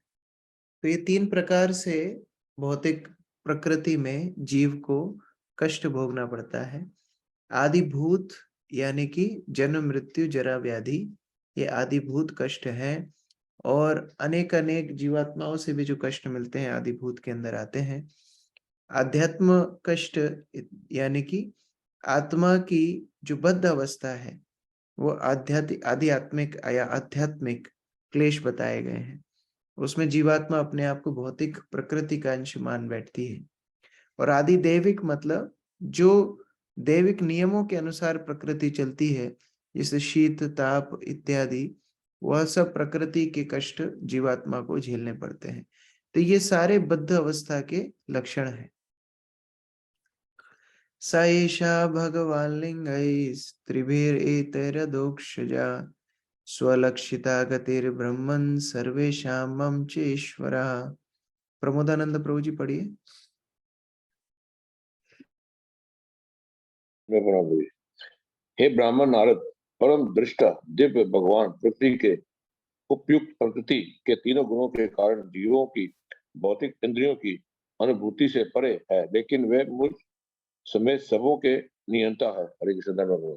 तो ये 3 प्रकार से भौतिक प्रकृति में जीव को कष्ट भोगना पड़ता है। आदिभूत यानी कि जन्म मृत्यु जरा व्याधि, ये आदिभूत कष्ट है और अनेक जीवात्माओं से भी जो कष्ट मिलते हैं आदिभूत के अंदर आते हैं। आध्यात्म कष्ट यानी कि आत्मा की जो बद्ध अवस्था है वो आध्यात्मिक क्लेश बताए गए हैं। उसमें जीवात्मा अपने आप को भौतिक प्रकृति का अंश मान बैठती है। और आदि दैविक मतलब जो दैविक नियमों के अनुसार प्रकृति चलती है, जैसे शीत ताप इत्यादि, वह सब प्रकृति के कष्ट जीवात्मा को झेलने पड़ते हैं। तो ये सारे बद्ध अवस्था के लक्षण हैं। स एषा भगवान लिंगैस्त्रिभिरेतैरदोक्षजा स्वलक्षिता गतिर्ब्रह्मन् सर्वेषां मम चेश्वरः। प्रमोदानंद प्रभु जी पढ़िए। हे ब्राह्मण नारद, परम दृष्टा दिव्य भगवान पृथ्वी के उपयुक्त प्रकृति के तीनों गुणों के कारण जीवों की भौतिक इंद्रियों की अनुभूति से परे है, लेकिन वे मुझ समेत सबों के नियंता है। हरे कृष्ण।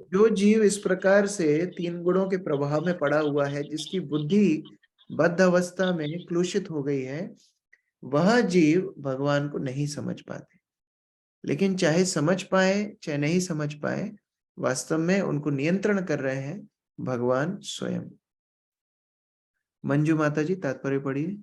जो जीव इस प्रकार से 3 गुणों के प्रभाव में पड़ा हुआ है, जिसकी बुद्धि बद्ध अवस्था में क्लुषित हो गई है, वह जीव भगवान को नहीं समझ पाते। लेकिन चाहे समझ पाए चाहे नहीं समझ पाए, वास्तव में उनको नियंत्रण कर रहे हैं भगवान स्वयं। मंजू माता जी तात्पर्य पढ़िए।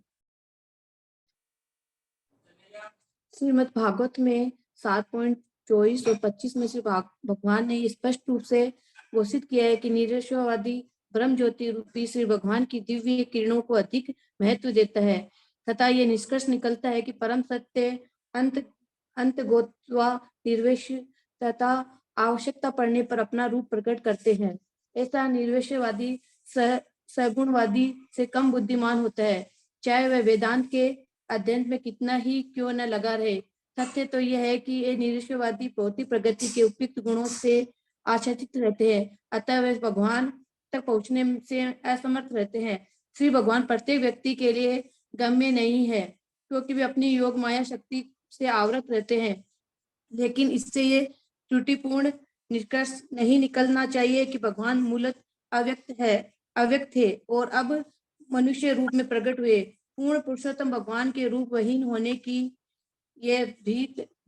श्रीमद् भागवत में 7.24 और 25 में से भगवान ने स्पष्ट रूप से घोषित किया है कि निरीश्वरवादी ब्रह्म ज्योति रूपी श्री भगवान की दिव्य किरणों को अधिक महत्व देता है, तथा यह निष्कर्ष निकलता है कि परम सत्य अंत गोत्वा निर्वेश तथा आवश्यकता पड़ने पर अपना रूप प्रकट करते हैं। ऐसा निर्वेशवादी सगुणवादी से कम बुद्धिमान होता है, चाहे वह वेदांत के अध्ययन में कितना ही क्यों न लगा रहे। तथ्य तो यह है कि ये निरीश्वरवादी भौतिक प्रगति के उपयुक्त गुणों से आच्छादित रहते हैं, अतः वे भगवान तक पहुंचने से असमर्थ रहते हैं। श्री भगवान प्रत्येक व्यक्ति के लिए गम्य नहीं है, क्योंकि वे अपनी योग माया शक्ति से आवृत रहते हैं। लेकिन इससे ये त्रुटिपूर्ण निष्कर्ष नहीं निकलना चाहिए कि भगवान मूलतः अव्यक्त थे और अब मनुष्य रूप में प्रकट हुए। पूर्ण पुरुषोत्तम भगवान के रूप वहीन होने की यह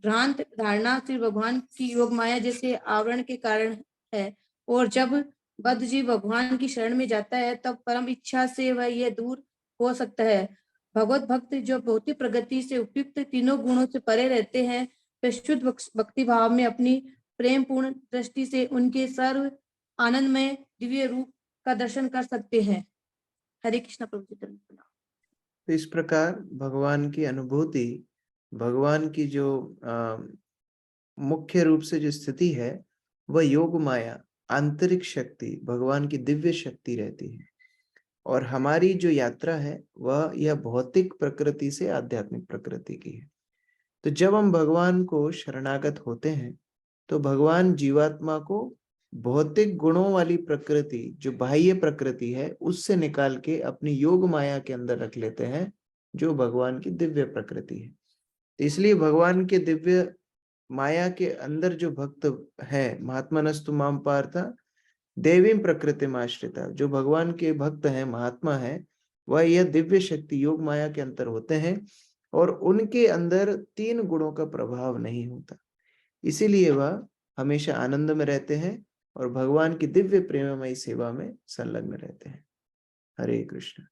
भ्रांत धारणा श्री भगवान की योग माया जैसे आवरण के कारण है, और जब बद्ध जीव भगवान की शरण में जाता है तब परम इच्छा से वह यह दूर हो सकता है। भगवत भक्त जो भौतिक प्रगति से उपयुक्त तीनों गुणों से परे रहते हैं, वे शुद्ध भक्ति भाव में अपनी प्रेम पूर्ण दृष्टि से उनके सर्व आनंदमय दिव्य रूप का दर्शन कर सकते हैं। हरे कृष्ण प्रभु जी। तो इस प्रकार भगवान की अनुभूति, भगवान की जो मुख्य रूप से जो स्थिति है वह योग माया आंतरिक शक्ति, भगवान की दिव्य शक्ति रहती है, और हमारी जो यात्रा है वह यह भौतिक प्रकृति से आध्यात्मिक प्रकृति की है। तो जब हम भगवान को शरणागत होते हैं तो भगवान जीवात्मा को भौतिक गुणों वाली प्रकृति, जो बाह्य प्रकृति है, उससे निकाल के अपनी योग माया के अंदर रख लेते हैं, जो भगवान की दिव्य प्रकृति है। इसलिए भगवान के दिव्य माया के अंदर जो भक्त है, महात्मनस्तु माम पार्थ देवीं प्रकृतिम आश्रिता, जो भगवान के भक्त हैं, महात्मा है, वह यह दिव्य शक्ति योग माया के अंतर होते हैं और उनके अंदर तीन गुणों का प्रभाव नहीं होता। इसीलिए वह हमेशा आनंद में रहते हैं और भगवान की दिव्य प्रेममयी सेवा में संलग्न रहते हैं। हरे कृष्ण।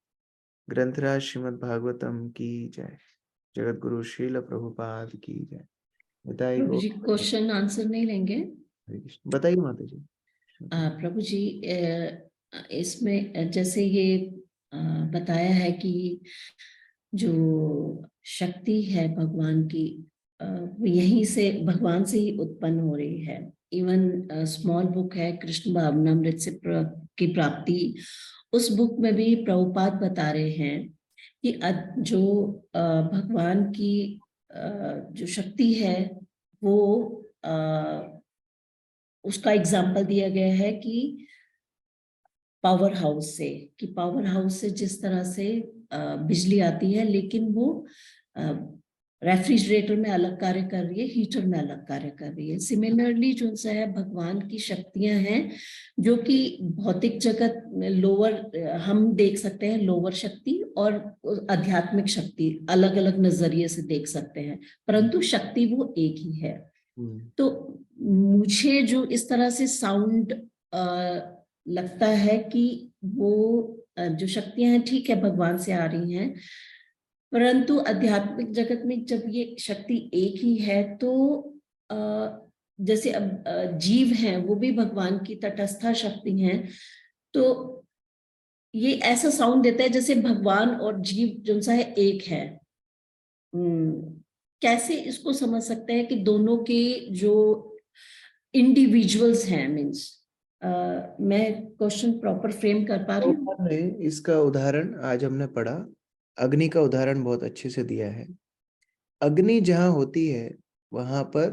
ग्रंथराज श्रीमद् भागवतम की जय। जगत गुरु श्रील प्रभुपाद की जय। बताइए प्रभु जी, क्वेश्चन आंसर नहीं लेंगे? बताइए माता जी। प्रभु जी, इसमें जैसे ये बताया है कि जो शक्ति है भगवान की, यहीं से भगवान से ही उत्पन्न हो रही है। इवन स्मॉल बुक है कृष्ण भावनामृत से की प्राप्ति, उस बुक में भी प्रभुपाद बता रहे हैं कि जो भगवान की जो शक्ति है वो उसका एग्जाम्पल दिया गया है कि पावर हाउस से, कि पावर हाउस से जिस तरह से बिजली आती है, लेकिन वो रेफ्रिजरेटर में अलग कार्य कर रही है, हीटर में अलग कार्य कर रही है। सिमिलरली जो सा है भगवान की शक्तियां हैं जो कि भौतिक जगत में लोअर हम देख सकते हैं, लोअर शक्ति और आध्यात्मिक शक्ति अलग अलग नजरिए से देख सकते हैं, परंतु शक्ति वो एक ही है। तो मुझे जो इस तरह से साउंड लगता है कि वो जो शक्तियां हैं ठीक है भगवान से आ रही हैं, परंतु आध्यात्मिक जगत में जब ये शक्ति एक ही है तो जैसे अब जीव हैं वो भी भगवान की तटस्था शक्ति हैं, तो ये ऐसा साउंड देता है जैसे भगवान और जीव जो सा है एक है। कैसे इसको समझ सकते हैं कि दोनों के जो इंडिविजुअल्स हैं, मीन्स मैं क्वेश्चन प्रॉपर फ्रेम कर पा रही हूँ? इसका उदाहरण आज हमने पढ़ा, अग्नि का उदाहरण बहुत अच्छे से दिया है। अग्नि जहां होती है वहां पर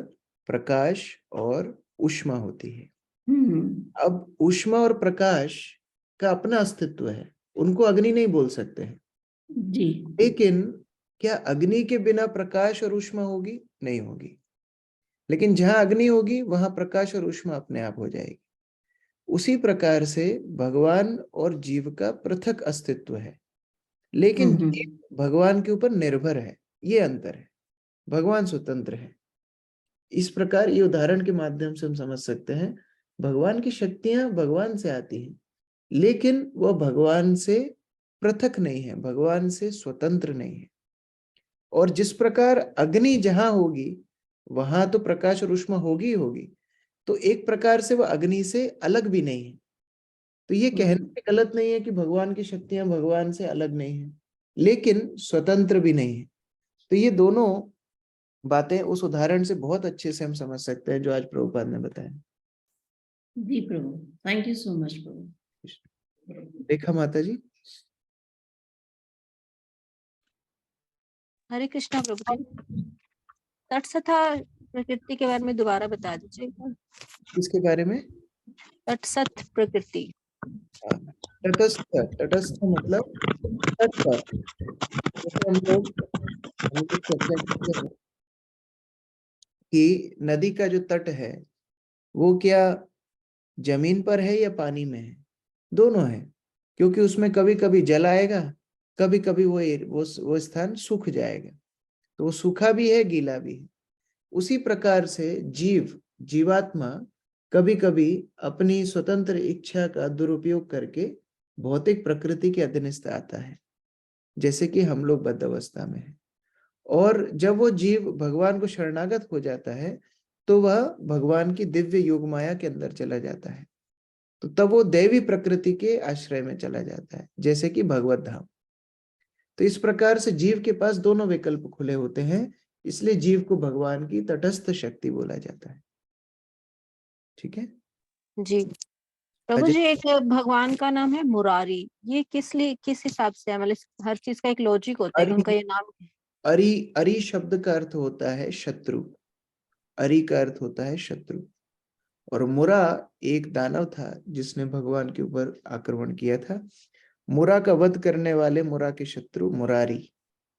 प्रकाश और ऊष्मा होती है। अब ऊष्मा और प्रकाश का अपना अस्तित्व है, उनको अग्नि नहीं बोल सकते हैं जी, लेकिन क्या अग्नि के बिना प्रकाश और ऊष्मा होगी? नहीं होगी। लेकिन जहां अग्नि होगी वहां प्रकाश और ऊष्मा अपने आप हो जाएगी। उसी प्रकार से भगवान और जीव का पृथक अस्तित्व है, लेकिन जीव भगवान के ऊपर निर्भर है, ये अंतर है। भगवान स्वतंत्र है। इस प्रकार ये उदाहरण के माध्यम से हम समझ सकते हैं भगवान की शक्तियां भगवान से आती हैं, लेकिन वह भगवान से पृथक नहीं है, भगवान से स्वतंत्र नहीं है। और जिस प्रकार अग्नि जहां होगी वहां तो प्रकाश और ऊष्मा होगी ही होगी, तो एक प्रकार से वह अग्नि से अलग भी नहीं है। तो ये कहने में गलत नहीं है कि भगवान की शक्तियां भगवान से अलग नहीं है, लेकिन स्वतंत्र भी नहीं है। तो ये दोनों बातें उस उदाहरण से बहुत अच्छे से हम समझ सकते हैं जो आज प्रभुपाद ने बताया। जी प्रभु, थैंक यू सो मच प्रभु। रेखा माता जी। हरे कृष्णा प्रभु जी, तटस्थता प्रकृति के बारे में दोबारा बता दीजिएगा। किसके बारे में? तटस्थ प्रकृति। तटस्थ, तटस्थ मतलब तट पर। जैसे हम लोग चर्चा करते हैं कि नदी का जो तट है वो क्या जमीन पर है या पानी में है? दोनों है, क्योंकि उसमें कभी कभी जल आएगा, कभी कभी वो स्थान सूख जाएगा, तो वो सूखा भी है, गीला भी है। उसी प्रकार से जीवात्मा कभी कभी अपनी स्वतंत्र इच्छा का दुरुपयोग करके भौतिक प्रकृति के अधीनस्थ आता है, जैसे कि हम लोग बद्ध अवस्था में हैं। और जब वो जीव भगवान को शरणागत हो जाता है तो वह भगवान की दिव्य योग माया के अंदर चला जाता है, तो तब वो दैवी प्रकृति के आश्रय में चला जाता है, जैसे कि भगवत धाम। तो इस प्रकार से जीव के पास दोनों विकल्प खुले होते हैं, इसलिए जीव को भगवान की तटस्थ शक्ति बोला जाता है। ठीक है जी प्रभु जी, एक भगवान का नाम है मुरारी, ये किस हिसाब से है? मतलब हर चीज का एक लॉजिक होता है कि उनका ये नाम। अरि शब्द का अर्थ होता है शत्रु, अरि का अर्थ होता है शत्रु। और मुरा एक दानव था जिसने भगवान के ऊपर आक्रमण किया था। मुरा का वध करने वाले मुरा के शत्रु मुरारी,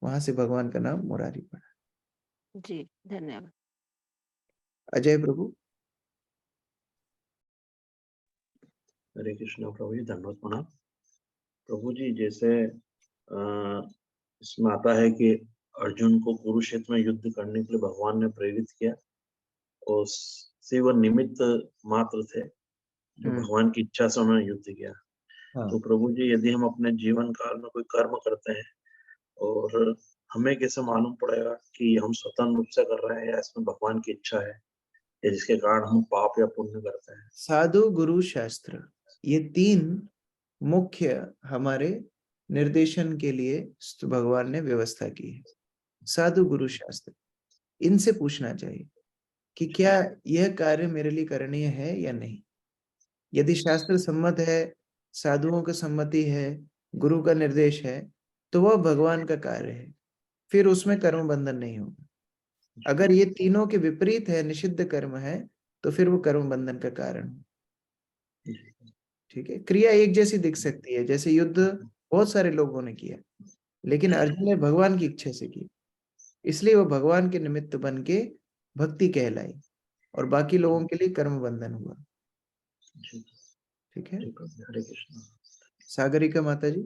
वहां से भगवान का नाम मुरारी पड़ा। जी धन्यवाद। अजय प्रभु। हरे कृष्ण प्रभु जी, धन्यवाद प्रणाम। प्रभु जी, जैसे इसमें आता है कि अर्जुन को कुरुक्षेत्र में युद्ध करने के लिए भगवान ने प्रेरित किया और से वह निमित्त मात्र थे, जो भगवान की इच्छा से उन्होंने युद्ध किया। हाँ। तो प्रभु जी, यदि हम अपने जीवन काल में कोई कर्म करते हैं और हमें कैसे मालूम पड़ेगा कि हम स्वतंत्र रूप से कर रहे हैं या इसमें भगवान की इच्छा है, या जिसके कारण हम पाप या पुण्य करते हैं? साधु गुरु शास्त्र, ये तीन मुख्य हमारे निर्देशन के लिए भगवान ने व्यवस्था की है। साधु गुरु शास्त्र, इनसे पूछना चाहिए कि क्या यह कार्य मेरे लिए करणीय है या नहीं। यदि शास्त्र सम्मत है, साधुओं की सम्मति है, गुरु का निर्देश है, तो वह भगवान का कार्य है, फिर उसमें कर्म बंधन नहीं होगा। अगर ये तीनों के विपरीत है, निषिद्ध कर्म है, तो फिर वो कर्म बंधन का कारण है। ठीक है, क्रिया एक जैसी दिख सकती है, जैसे युद्ध बहुत सारे लोगों ने किया, लेकिन अर्जुन ने भगवान की इच्छा से की, इसलिए वो भगवान के निमित्त बन के भक्ति कहलाई, और बाकी लोगों के लिए कर्म बंधन हुआ। ठीक है, हरे कृष्ण। सागरिका माता जी।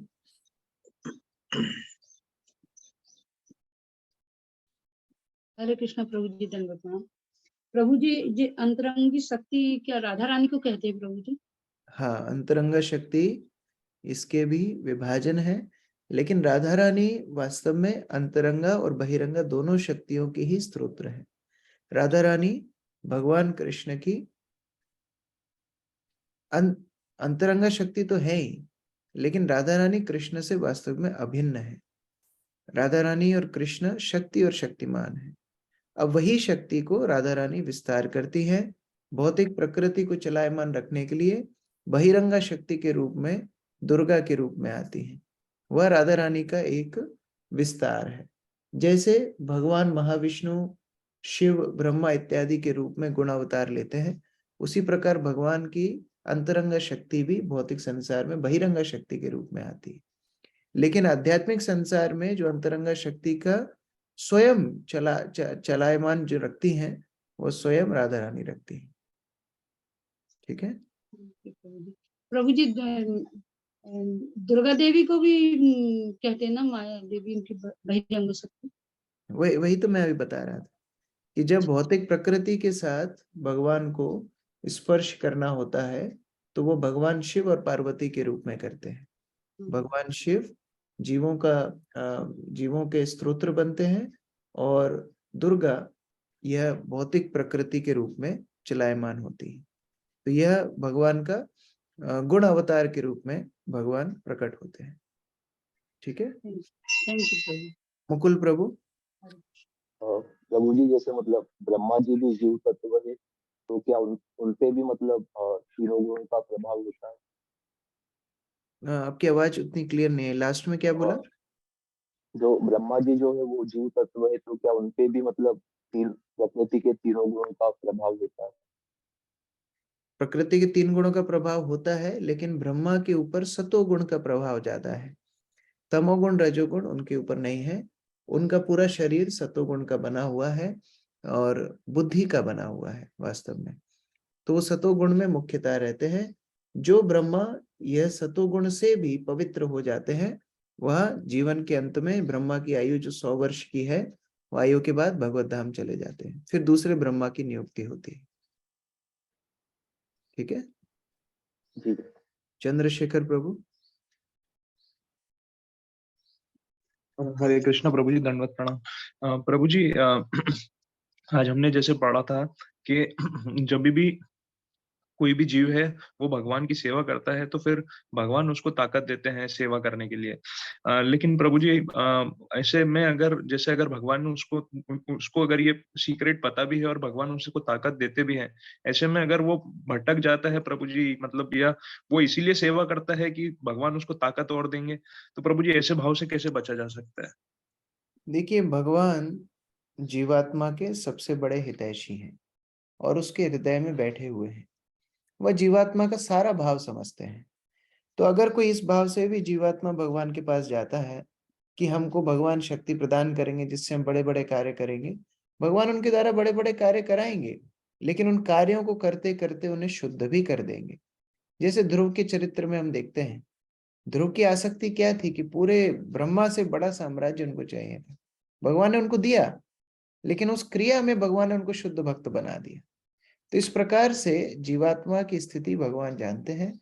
हरे कृष्ण प्रभु जी, धन्यवाद प्रणाम। प्रभु जी, ये अंतरंगी शक्ति क्या राधा रानी को कहते हैं प्रभु जी? हाँ, अंतरंगा शक्ति, इसके भी विभाजन है, लेकिन राधा रानी वास्तव में अंतरंगा और बहिरंगा दोनों शक्तियों की ही स्तोत्र है। राधा रानी भगवान कृष्ण की अंतरंगा शक्ति तो है ही, लेकिन राधा रानी कृष्ण से वास्तव में अभिन्न है। राधा रानी और कृष्ण शक्ति और शक्तिमान है। अब वही शक्ति को राधा रानी विस्तार करती है, भौतिक प्रकृति को चलायमान रखने के लिए बहिरंगा शक्ति के रूप में, दुर्गा के रूप में आती है। वह राधा रानी का एक विस्तार है। जैसे भगवान महाविष्णु, शिव, ब्रह्मा इत्यादि के रूप में गुण अवतार लेते हैं, उसी प्रकार भगवान की अंतरंगा शक्ति भी भौतिक संसार में बहिरंगा शक्ति के रूप में आती है। लेकिन आध्यात्मिक संसार में जो अंतरंगा शक्ति का स्वयं चलायमान जो रखती हैं, वो स्वयं राधा रानी रखती है। ठीक है प्रभु जी, दुर्गा देवी को भी कहते हैं ना माया देवी, उनकी बहिरंग शक्ति। वही तो मैं अभी बता रहा था कि जब भौतिक प्रकृति के साथ भगवान को स्पर्श करना होता है तो वो भगवान शिव और पार्वती के रूप में करते हैं। भगवान शिव जीवों के स्तोत्र बनते हैं और दुर्गा यह भौतिक प्रकृति के रूप में चलायमान होती है। तो यह भगवान का गुण अवतार के रूप में भगवान प्रकट होते हैं। ठीक है, थैंक यू प्रभु। मुकुल प्रभु। प्रभु जी जैसे मतलब ब्रह्मा जी भी जीव तत्व है, तो क्या उनपे भी मतलब तीनों गुणों का प्रभाव होता है? आपकी आवाज उतनी क्लियर नहीं है, लास्ट में क्या बोला? जो ब्रह्मा जी जो है वो जीव तत्व है, तो क्या उनपे भी मतलब प्रकृति के तीनों गुणों का प्रभाव होता है? प्रकृति के 3 गुणों का प्रभाव होता है, लेकिन ब्रह्मा के ऊपर सतोगुण का प्रभाव ज्यादा है। तमोगुण रजोगुण उनके ऊपर नहीं है। उनका पूरा शरीर सतोगुण का बना हुआ है और बुद्धि का बना हुआ है वास्तव में। तो वो सतोगुण में मुख्यतः रहते हैं। जो ब्रह्मा यह सतोगुण से भी पवित्र हो जाते हैं, वह जीवन के अंत में ब्रह्मा की आयु जो 100 वर्ष की है, वो आयु के बाद भगवत धाम चले जाते हैं। फिर दूसरे ब्रह्मा की नियुक्ति होती है। ठीक है, चंद्रशेखर प्रभु। हरे कृष्णा प्रभु जी, दंडवत प्रणाम। प्रभु जी आज हमने जैसे पढ़ा था कि जब भी कोई भी जीव है वो भगवान की सेवा करता है तो फिर भगवान उसको ताकत देते हैं सेवा करने के लिए। लेकिन प्रभु जी ऐसे में अगर भगवान ने उसको अगर ये सीक्रेट पता भी है और भगवान उसको ताकत देते भी हैं, ऐसे में अगर वो भटक जाता है प्रभु जी, मतलब या वो इसीलिए सेवा करता है कि भगवान उसको ताकत और देंगे, तो प्रभु जी ऐसे भाव से कैसे बचा जा सकता है? देखिए, भगवान जीवात्मा के सबसे बड़े हितैषी हैं और उसके हृदय में बैठे हुए हैं। वह जीवात्मा का सारा भाव समझते हैं। तो अगर कोई इस भाव से भी जीवात्मा भगवान के पास जाता है कि हमको भगवान शक्ति प्रदान करेंगे जिससे हम बड़े बड़े कार्य करेंगे, भगवान उनके द्वारा बड़े बड़े कार्य कराएंगे, लेकिन उन कार्यों को करते करते उन्हें शुद्ध भी कर देंगे। जैसे ध्रुव के चरित्र में हम देखते हैं, ध्रुव की आसक्ति क्या थी कि पूरे ब्रह्मा से बड़ा साम्राज्य उनको चाहिए था। भगवान ने उनको दिया, लेकिन उस क्रिया में भगवान ने उनको शुद्ध भक्त बना दिया। तो इस प्रकार से जीवात्मा की स्थिति भगवान जानते हैं।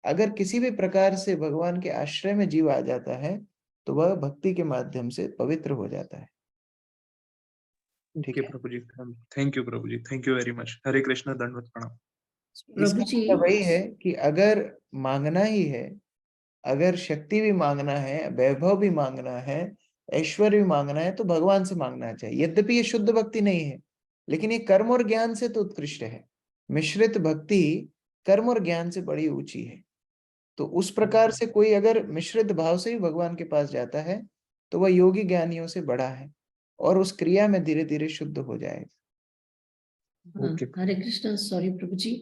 अगर किसी भी प्रकार से भगवान के आश्रय में जीव आ जाता है तो वह भक्ति के माध्यम से पवित्र हो जाता है। ठीक है Prabhu ji, thank you Prabhu ji, thank you very much. Hare Krishna, दंडवत प्रणाम। इसका मतलब वही है कि अगर मांगना ही है, अगर शक्ति भी मांगना है, वैभव भी मांगना है, ऐश्वर्य भी मांगना है, तो भगवान से मांगना चाहिए। यद्यपि ये शुद्ध भक्ति नहीं है, लेकिन ये कर्म और ज्ञान से तो उत्कृष्ट है। मिश्रित भक्ति कर्म और ज्ञान से बड़ी ऊंची है। तो उस प्रकार से कोई अगर मिश्रित भाव से भी भगवान के पास जाता है तो वह योगी ज्ञानियों से बड़ा है और उस क्रिया में धीरे धीरे शुद्ध हो जाएगा। हरे कृष्णा, सॉरी प्रभु जी,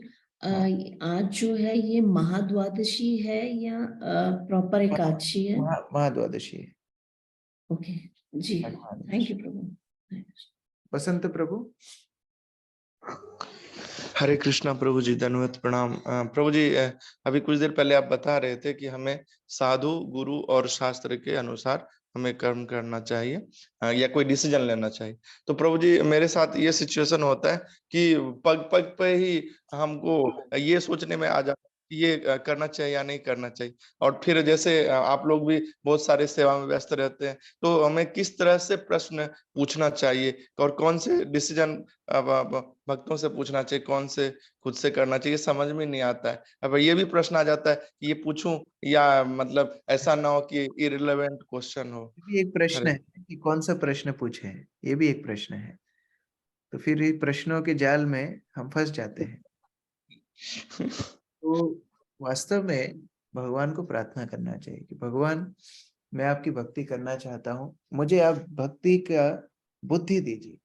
आज जो है ये महाद्वादशी है या प्रॉपर एकादशी है? महाद्वादशी है। ओके जी, थैंक यू प्रभु। बसंत प्रभु। हरे कृष्णा प्रभु जी, धन्यवाद प्रणाम। प्रभु जी अभी कुछ देर पहले आप बता रहे थे कि हमें साधु, गुरु और शास्त्र के अनुसार हमें कर्म करना चाहिए या कोई डिसीजन लेना चाहिए। तो प्रभु जी मेरे साथ ये सिचुएशन होता है कि पग पग पे ही हमको ये सोचने में आ जाता ये करना चाहिए या नहीं करना चाहिए। और फिर जैसे आप लोग भी बहुत सारे सेवा में व्यस्त रहते हैं, तो हमें किस तरह से प्रश्न पूछना चाहिए और कौन से डिसीजन भक्तों से पूछना चाहिए, कौन से खुद से करना चाहिए, समझ में नहीं आता है। अब ये भी प्रश्न आ जाता है कि ये पूछूं या मतलब ऐसा ना हो कि इररिलेवेंट क्वेश्चन हो। ये एक प्रश्न है कि कौन सा प्रश्न पूछे, ये भी एक प्रश्न है। तो फिर ये प्रश्नों के जाल में हम फंस जाते हैं। तो वास्तव में भगवान को प्रार्थना करना चाहिए कि भगवान, मैं आपकी भक्ति करना चाहता हूँ, मुझे आप भक्ति का बुद्धि दीजिए।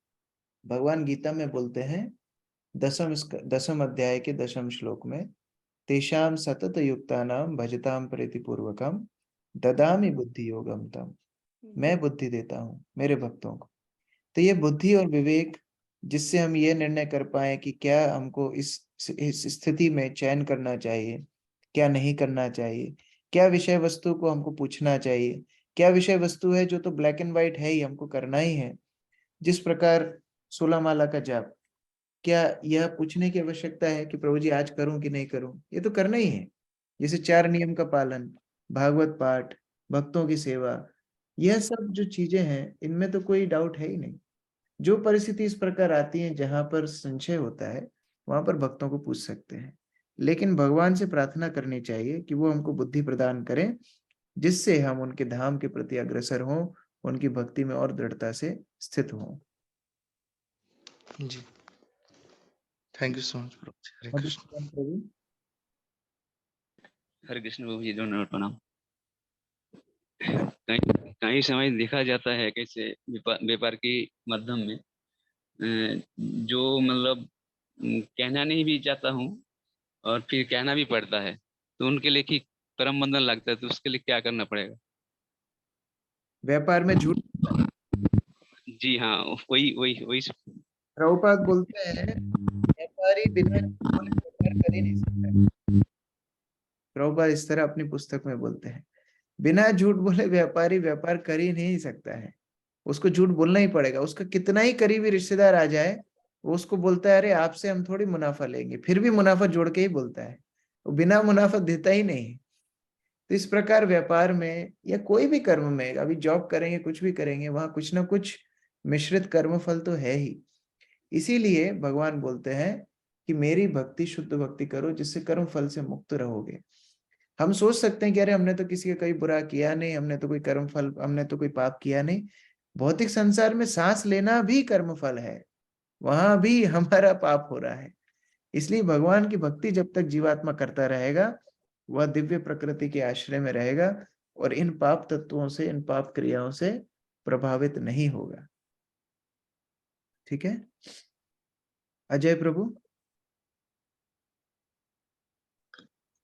भगवान गीता में बोलते हैं 10वें अध्याय के 10वें श्लोक में, तेषाम सतत युक्तानाम भजताम प्रीतिपूर्वकम ददामि बुद्धि योगम तम। मैं बुद्धि देता हूँ मेरे भक्तों को। तो ये बुद्धि और विवेक जिससे हम ये निर्णय कर पाए कि क्या हमको इस स्थिति में चयन करना चाहिए, क्या नहीं करना चाहिए, क्या विषय वस्तु को हमको पूछना चाहिए, क्या विषय वस्तु है जो तो ब्लैक एंड व्हाइट है ही, हमको करना ही है। जिस प्रकार 16 माला का जाप, क्या यह पूछने की आवश्यकता है कि प्रभु जी आज करूं कि नहीं करूं? ये तो करना ही है। जैसे 4 नियम का पालन, भागवत पाठ, भक्तों की सेवा, यह सब जो चीजें हैं, इनमें तो कोई डाउट है ही नहीं। जो परिस्थिति इस प्रकार आती है जहां पर संशय होता है, वहां पर भक्तों को पूछ सकते हैं, लेकिन भगवान से प्रार्थना करनी चाहिए कि वो हमको बुद्धि प्रदान करें, जिससे हम उनके धाम के प्रति अग्रसर हों, उनकी भक्ति में और दृढ़ता से स्थित हों। जी, थैंक यू सो मच प्रभु जी। हरे कृष्ण। प्रभु हरे कृष्ण प्रभु जी, दोनों प्रणाम। कई समय देखा जाता है कैसे व्यापार के माध्यम में जो मतलब कहना नहीं भी चाहता हूँ और फिर कहना भी पड़ता है, तो उनके लिए कि परम बंधन लगता है, तो उसके लिए क्या करना पड़ेगा? व्यापार में झूठ, जी हाँ, वही वही वही। प्रभुपाद बोलते हैं व्यापारी बिना बोले व्यापार कर ही नहीं सकता। प्रभुपाद इस तरह अपनी पुस्तक में बोलते हैं, बिना झूठ बोले व्यापारी व्यापार कर ही नहीं सकता है। उसको झूठ बोलना ही पड़ेगा। उसका कितना ही करीबी रिश्तेदार आ जाए, वो उसको बोलता है अरे आपसे हम थोड़ी मुनाफा लेंगे, फिर भी मुनाफा जोड़ के ही बोलता है, वो बिना मुनाफा देता ही नहीं। तो इस प्रकार व्यापार में या कोई भी कर्म में, अभी जॉब करेंगे, कुछ भी करेंगे, वहां कुछ ना कुछ मिश्रित कर्म फल तो है ही। इसीलिए भगवान बोलते हैं कि मेरी भक्ति, शुद्ध भक्ति करो, जिससे कर्म फल से मुक्त रहोगे। हम सोच सकते हैं कि अरे हमने तो किसी का कोई बुरा किया नहीं, हमने तो कोई कर्म फल, हमने तो कोई पाप किया नहीं। भौतिक संसार में सांस लेना भी कर्म फल है, वहां भी हमारा पाप हो रहा है। इसलिए भगवान की भक्ति जब तक जीवात्मा करता रहेगा, वह दिव्य प्रकृति के आश्रय में रहेगा और इन पाप तत्वों से, इन पाप क्रियाओं से प्रभावित नहीं होगा। ठीक है, अजय प्रभु।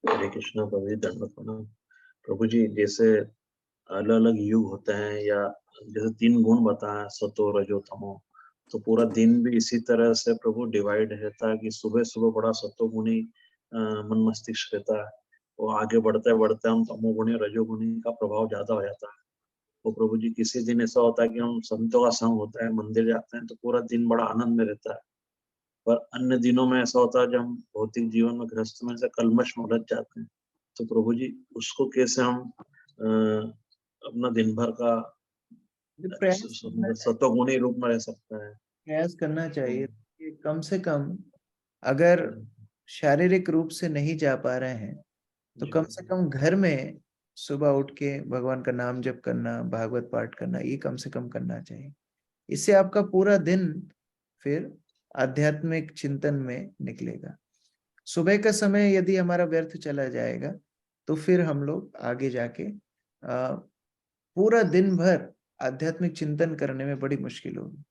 हरे कृष्णा प्रभु जी, दंडवत प्रणाम। प्रभु जी, जैसे अलग अलग युग होते हैं, या जैसे 3 गुण बताया, सतो रजो तमो, तो पूरा दिन भी इसी तरह से प्रभु डिवाइड रहता है कि सुबह सुबह बड़ा सतोगुणी मन मस्तिष्क रहता है, वो आगे बढ़ते बढ़ते हम तमोगुणी रजोगुणी का प्रभाव ज्यादा हो जाता है। तो प्रभु जी, किसी दिन ऐसा होता है कि हम संतों का संग होता है, मंदिर जाते हैं, तो पूरा दिन बड़ा आनंद में रहता है। पर अन्य दिनों में ऐसा होता है जब हम भौतिक जीवन में, गृहस्थ में से कलमश में उलझ जाते हैं, तो प्रभु जी उसको कैसे हम अपना दिन भर का सतोगुणी रूप में रह सकता है? प्रयास करना चाहिए कि कम से कम, अगर शारीरिक रूप से नहीं जा पा रहे हैं, तो कम से कम घर में सुबह उठ के भगवान का नाम जप करना, भागवत पाठ करना, ये कम से कम करना चाहिए। इससे आपका पूरा दिन फिर आध्यात्मिक चिंतन में निकलेगा। सुबह का समय यदि हमारा व्यर्थ चला जाएगा, तो फिर हम लोग आगे जाके पूरा दिन भर आध्यात्मिक चिंतन करने में बड़ी मुश्किल होगी।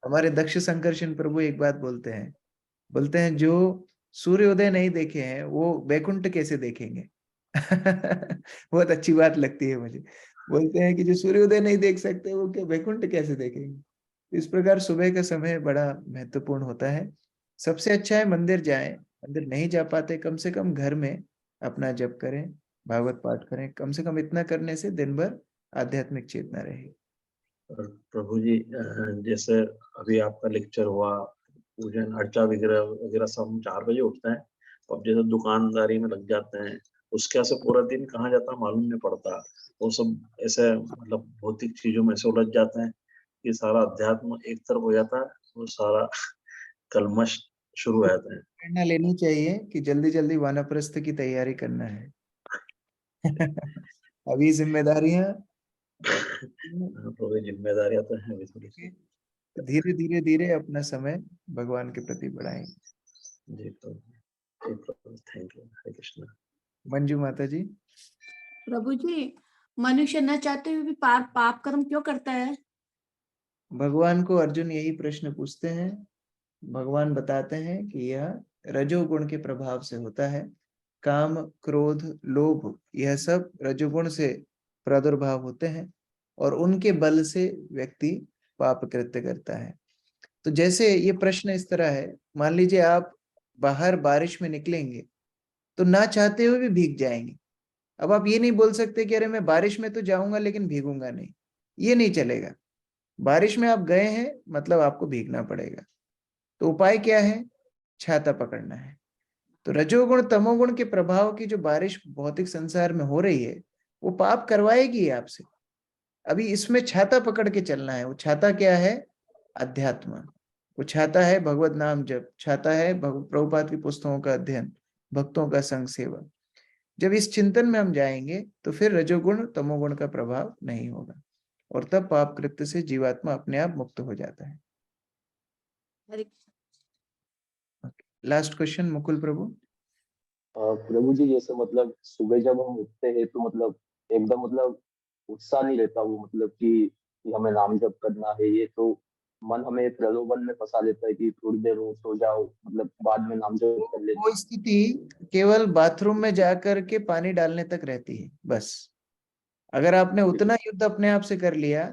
हमारे दक्ष संकर्षण प्रभु एक बात बोलते हैं, जो सूर्योदय नहीं देखे हैं वो वैकुंठ कैसे देखेंगे? बहुत अच्छी बात लगती है मुझे। बोलते हैं कि जो सूर्योदय नहीं देख सकते, वो क्या वैकुंठ कैसे देखेंगे? इस प्रकार सुबह का समय बड़ा महत्वपूर्ण होता है। सबसे अच्छा है मंदिर जाएं, मंदिर नहीं जा पाते कम से कम घर में अपना जप करें, भागवत पाठ करें। कम से कम इतना करने से दिन भर आध्यात्मिक चेतना रहेगी। और प्रभु जी, जैसे अभी आपका लेक्चर हुआ, पूजन अर्चा वगैरह वगैरह सब हम 4 बजे उठते हैं, तो अब जैसे दुकानदारी में लग जाते हैं, उसके ऐसे पूरा दिन कहाँ जाता मालूम नहीं पड़ता। वो सब ऐसे मतलब भौतिक चीजों में ऐसे उलझ जाते हैं कि सारा अध्यात्म एक तरफ हो जाता है, वो सारा कलमश शुरू हो जाता है। प्रेरणा लेनी चाहिए कि जल्दी जल्दी वानप्रस्थ की तैयारी करना है। अभी जिम्मेदारियां, जिम्मेदारियां तो हैं थोड़ी सी। धीरे धीरे धीरे अपना समय भगवान के प्रति बढ़ाएंगे। जी प्रभु, थैंक यू। हरे कृष्णा। मंजू माता जी। प्रभु जी, मनुष्य न चाहते हुए भी पाप कर्म क्यों करता है? भगवान को अर्जुन यही प्रश्न पूछते हैं। भगवान बताते हैं कि यह रजोगुण के प्रभाव से होता है। काम, क्रोध, लोभ, यह सब रजोगुण से प्रादुर्भाव होते हैं और उनके बल से व्यक्ति पाप कृत्य करता है। तो जैसे ये प्रश्न इस तरह है, मान लीजिए आप बाहर बारिश में निकलेंगे तो ना चाहते हुए भी भीग जाएंगे। अब आप ये नहीं बोल सकते कि अरे मैं बारिश में तो जाऊंगा लेकिन भीगूंगा नहीं, ये नहीं चलेगा। बारिश में आप गए हैं मतलब आपको भीगना पड़ेगा, तो उपाय क्या है? छाता पकड़ना है। तो रजोगुण तमोगुण के प्रभाव की जो बारिश भौतिक संसार में हो रही है वो पाप करवाएगी आपसे। अभी इसमें छाता पकड़ के चलना है। वो छाता क्या है? अध्यात्म। वो छाता है भगवत नाम जप, छाता है प्रभुपाद की पुस्तकों का अध्ययन, भक्तों का संग सेवा। जब इस चिंतन में हम जाएंगे तो फिर रजोगुण तमोगुण का प्रभाव नहीं होगा और तब पाप कृत्य से जीवात्मा अपने आप मुक्त हो जाता है। लास्ट क्वेश्चन मुकुल प्रभु। प्रभु जी जैसे मतलब सुबह जब हम उठते हैं तो मतलब एकदम मतलब उत्साह नहीं रहता, वो मतलब कि हमें नाम जप करना है, ये तो मन हमें प्रलोभन में फंसा लेता है कि थोड़ी देर हो सो जाओ, मतलब बाद में नाम जप कर लेते। वो स्थिति केवल बाथरूम में जाकर के पानी डालने तक रहती है बस। अगर आपने उतना युद्ध अपने आप से कर लिया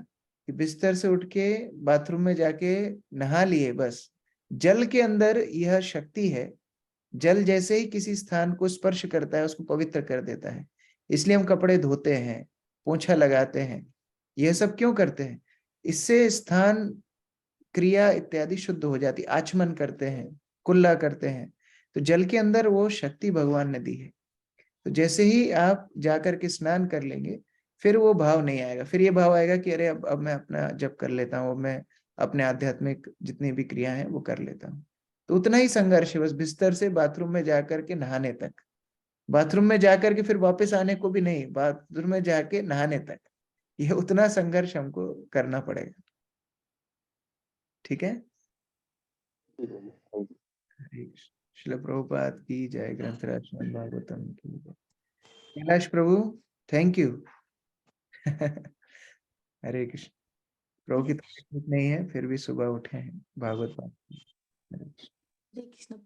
कि बिस्तर से उठ के बाथरूम में जाके नहा लिए, बस जल के अंदर यह शक्ति है। जल जैसे ही किसी स्थान को स्पर्श करता है उसको पवित्र कर देता है। इसलिए हम कपड़े धोते हैं, पोंछा लगाते हैं, यह सब क्यों करते हैं? इससे स्थान क्रिया इत्यादि शुद्ध हो जाती। आचमन करते हैं, कुल्ला करते हैं, तो जल के अंदर वो शक्ति भगवान ने दी है। तो जैसे ही आप जाकर के स्नान कर लेंगे फिर वो भाव नहीं आएगा। फिर ये भाव आएगा कि अरे अब मैं अपना जप कर लेता हूँ, अब मैं अपने आध्यात्मिक जितनी भी क्रिया हैं वो कर लेता हूँ। तो उतना ही संघर्ष है बस, बिस्तर से बाथरूम में जाकर के नहाने तक। बाथरूम में जाकर के फिर वापस आने को भी नहीं, बाथरूम में जाके नहाने तक, यह उतना संघर्ष हमको करना पड़ेगा। ठीक है। श्रील प्रभुपाद की जय। ग्रंथराज श्रीमद् भागवतम की जय। कैलाश प्रभु थैंक यू। हरे कृष्ण। प्रभु की तबीयत ठीक नहीं है फिर भी सुबह उठे हैं भागवत पाठ। हरे कृष्ण।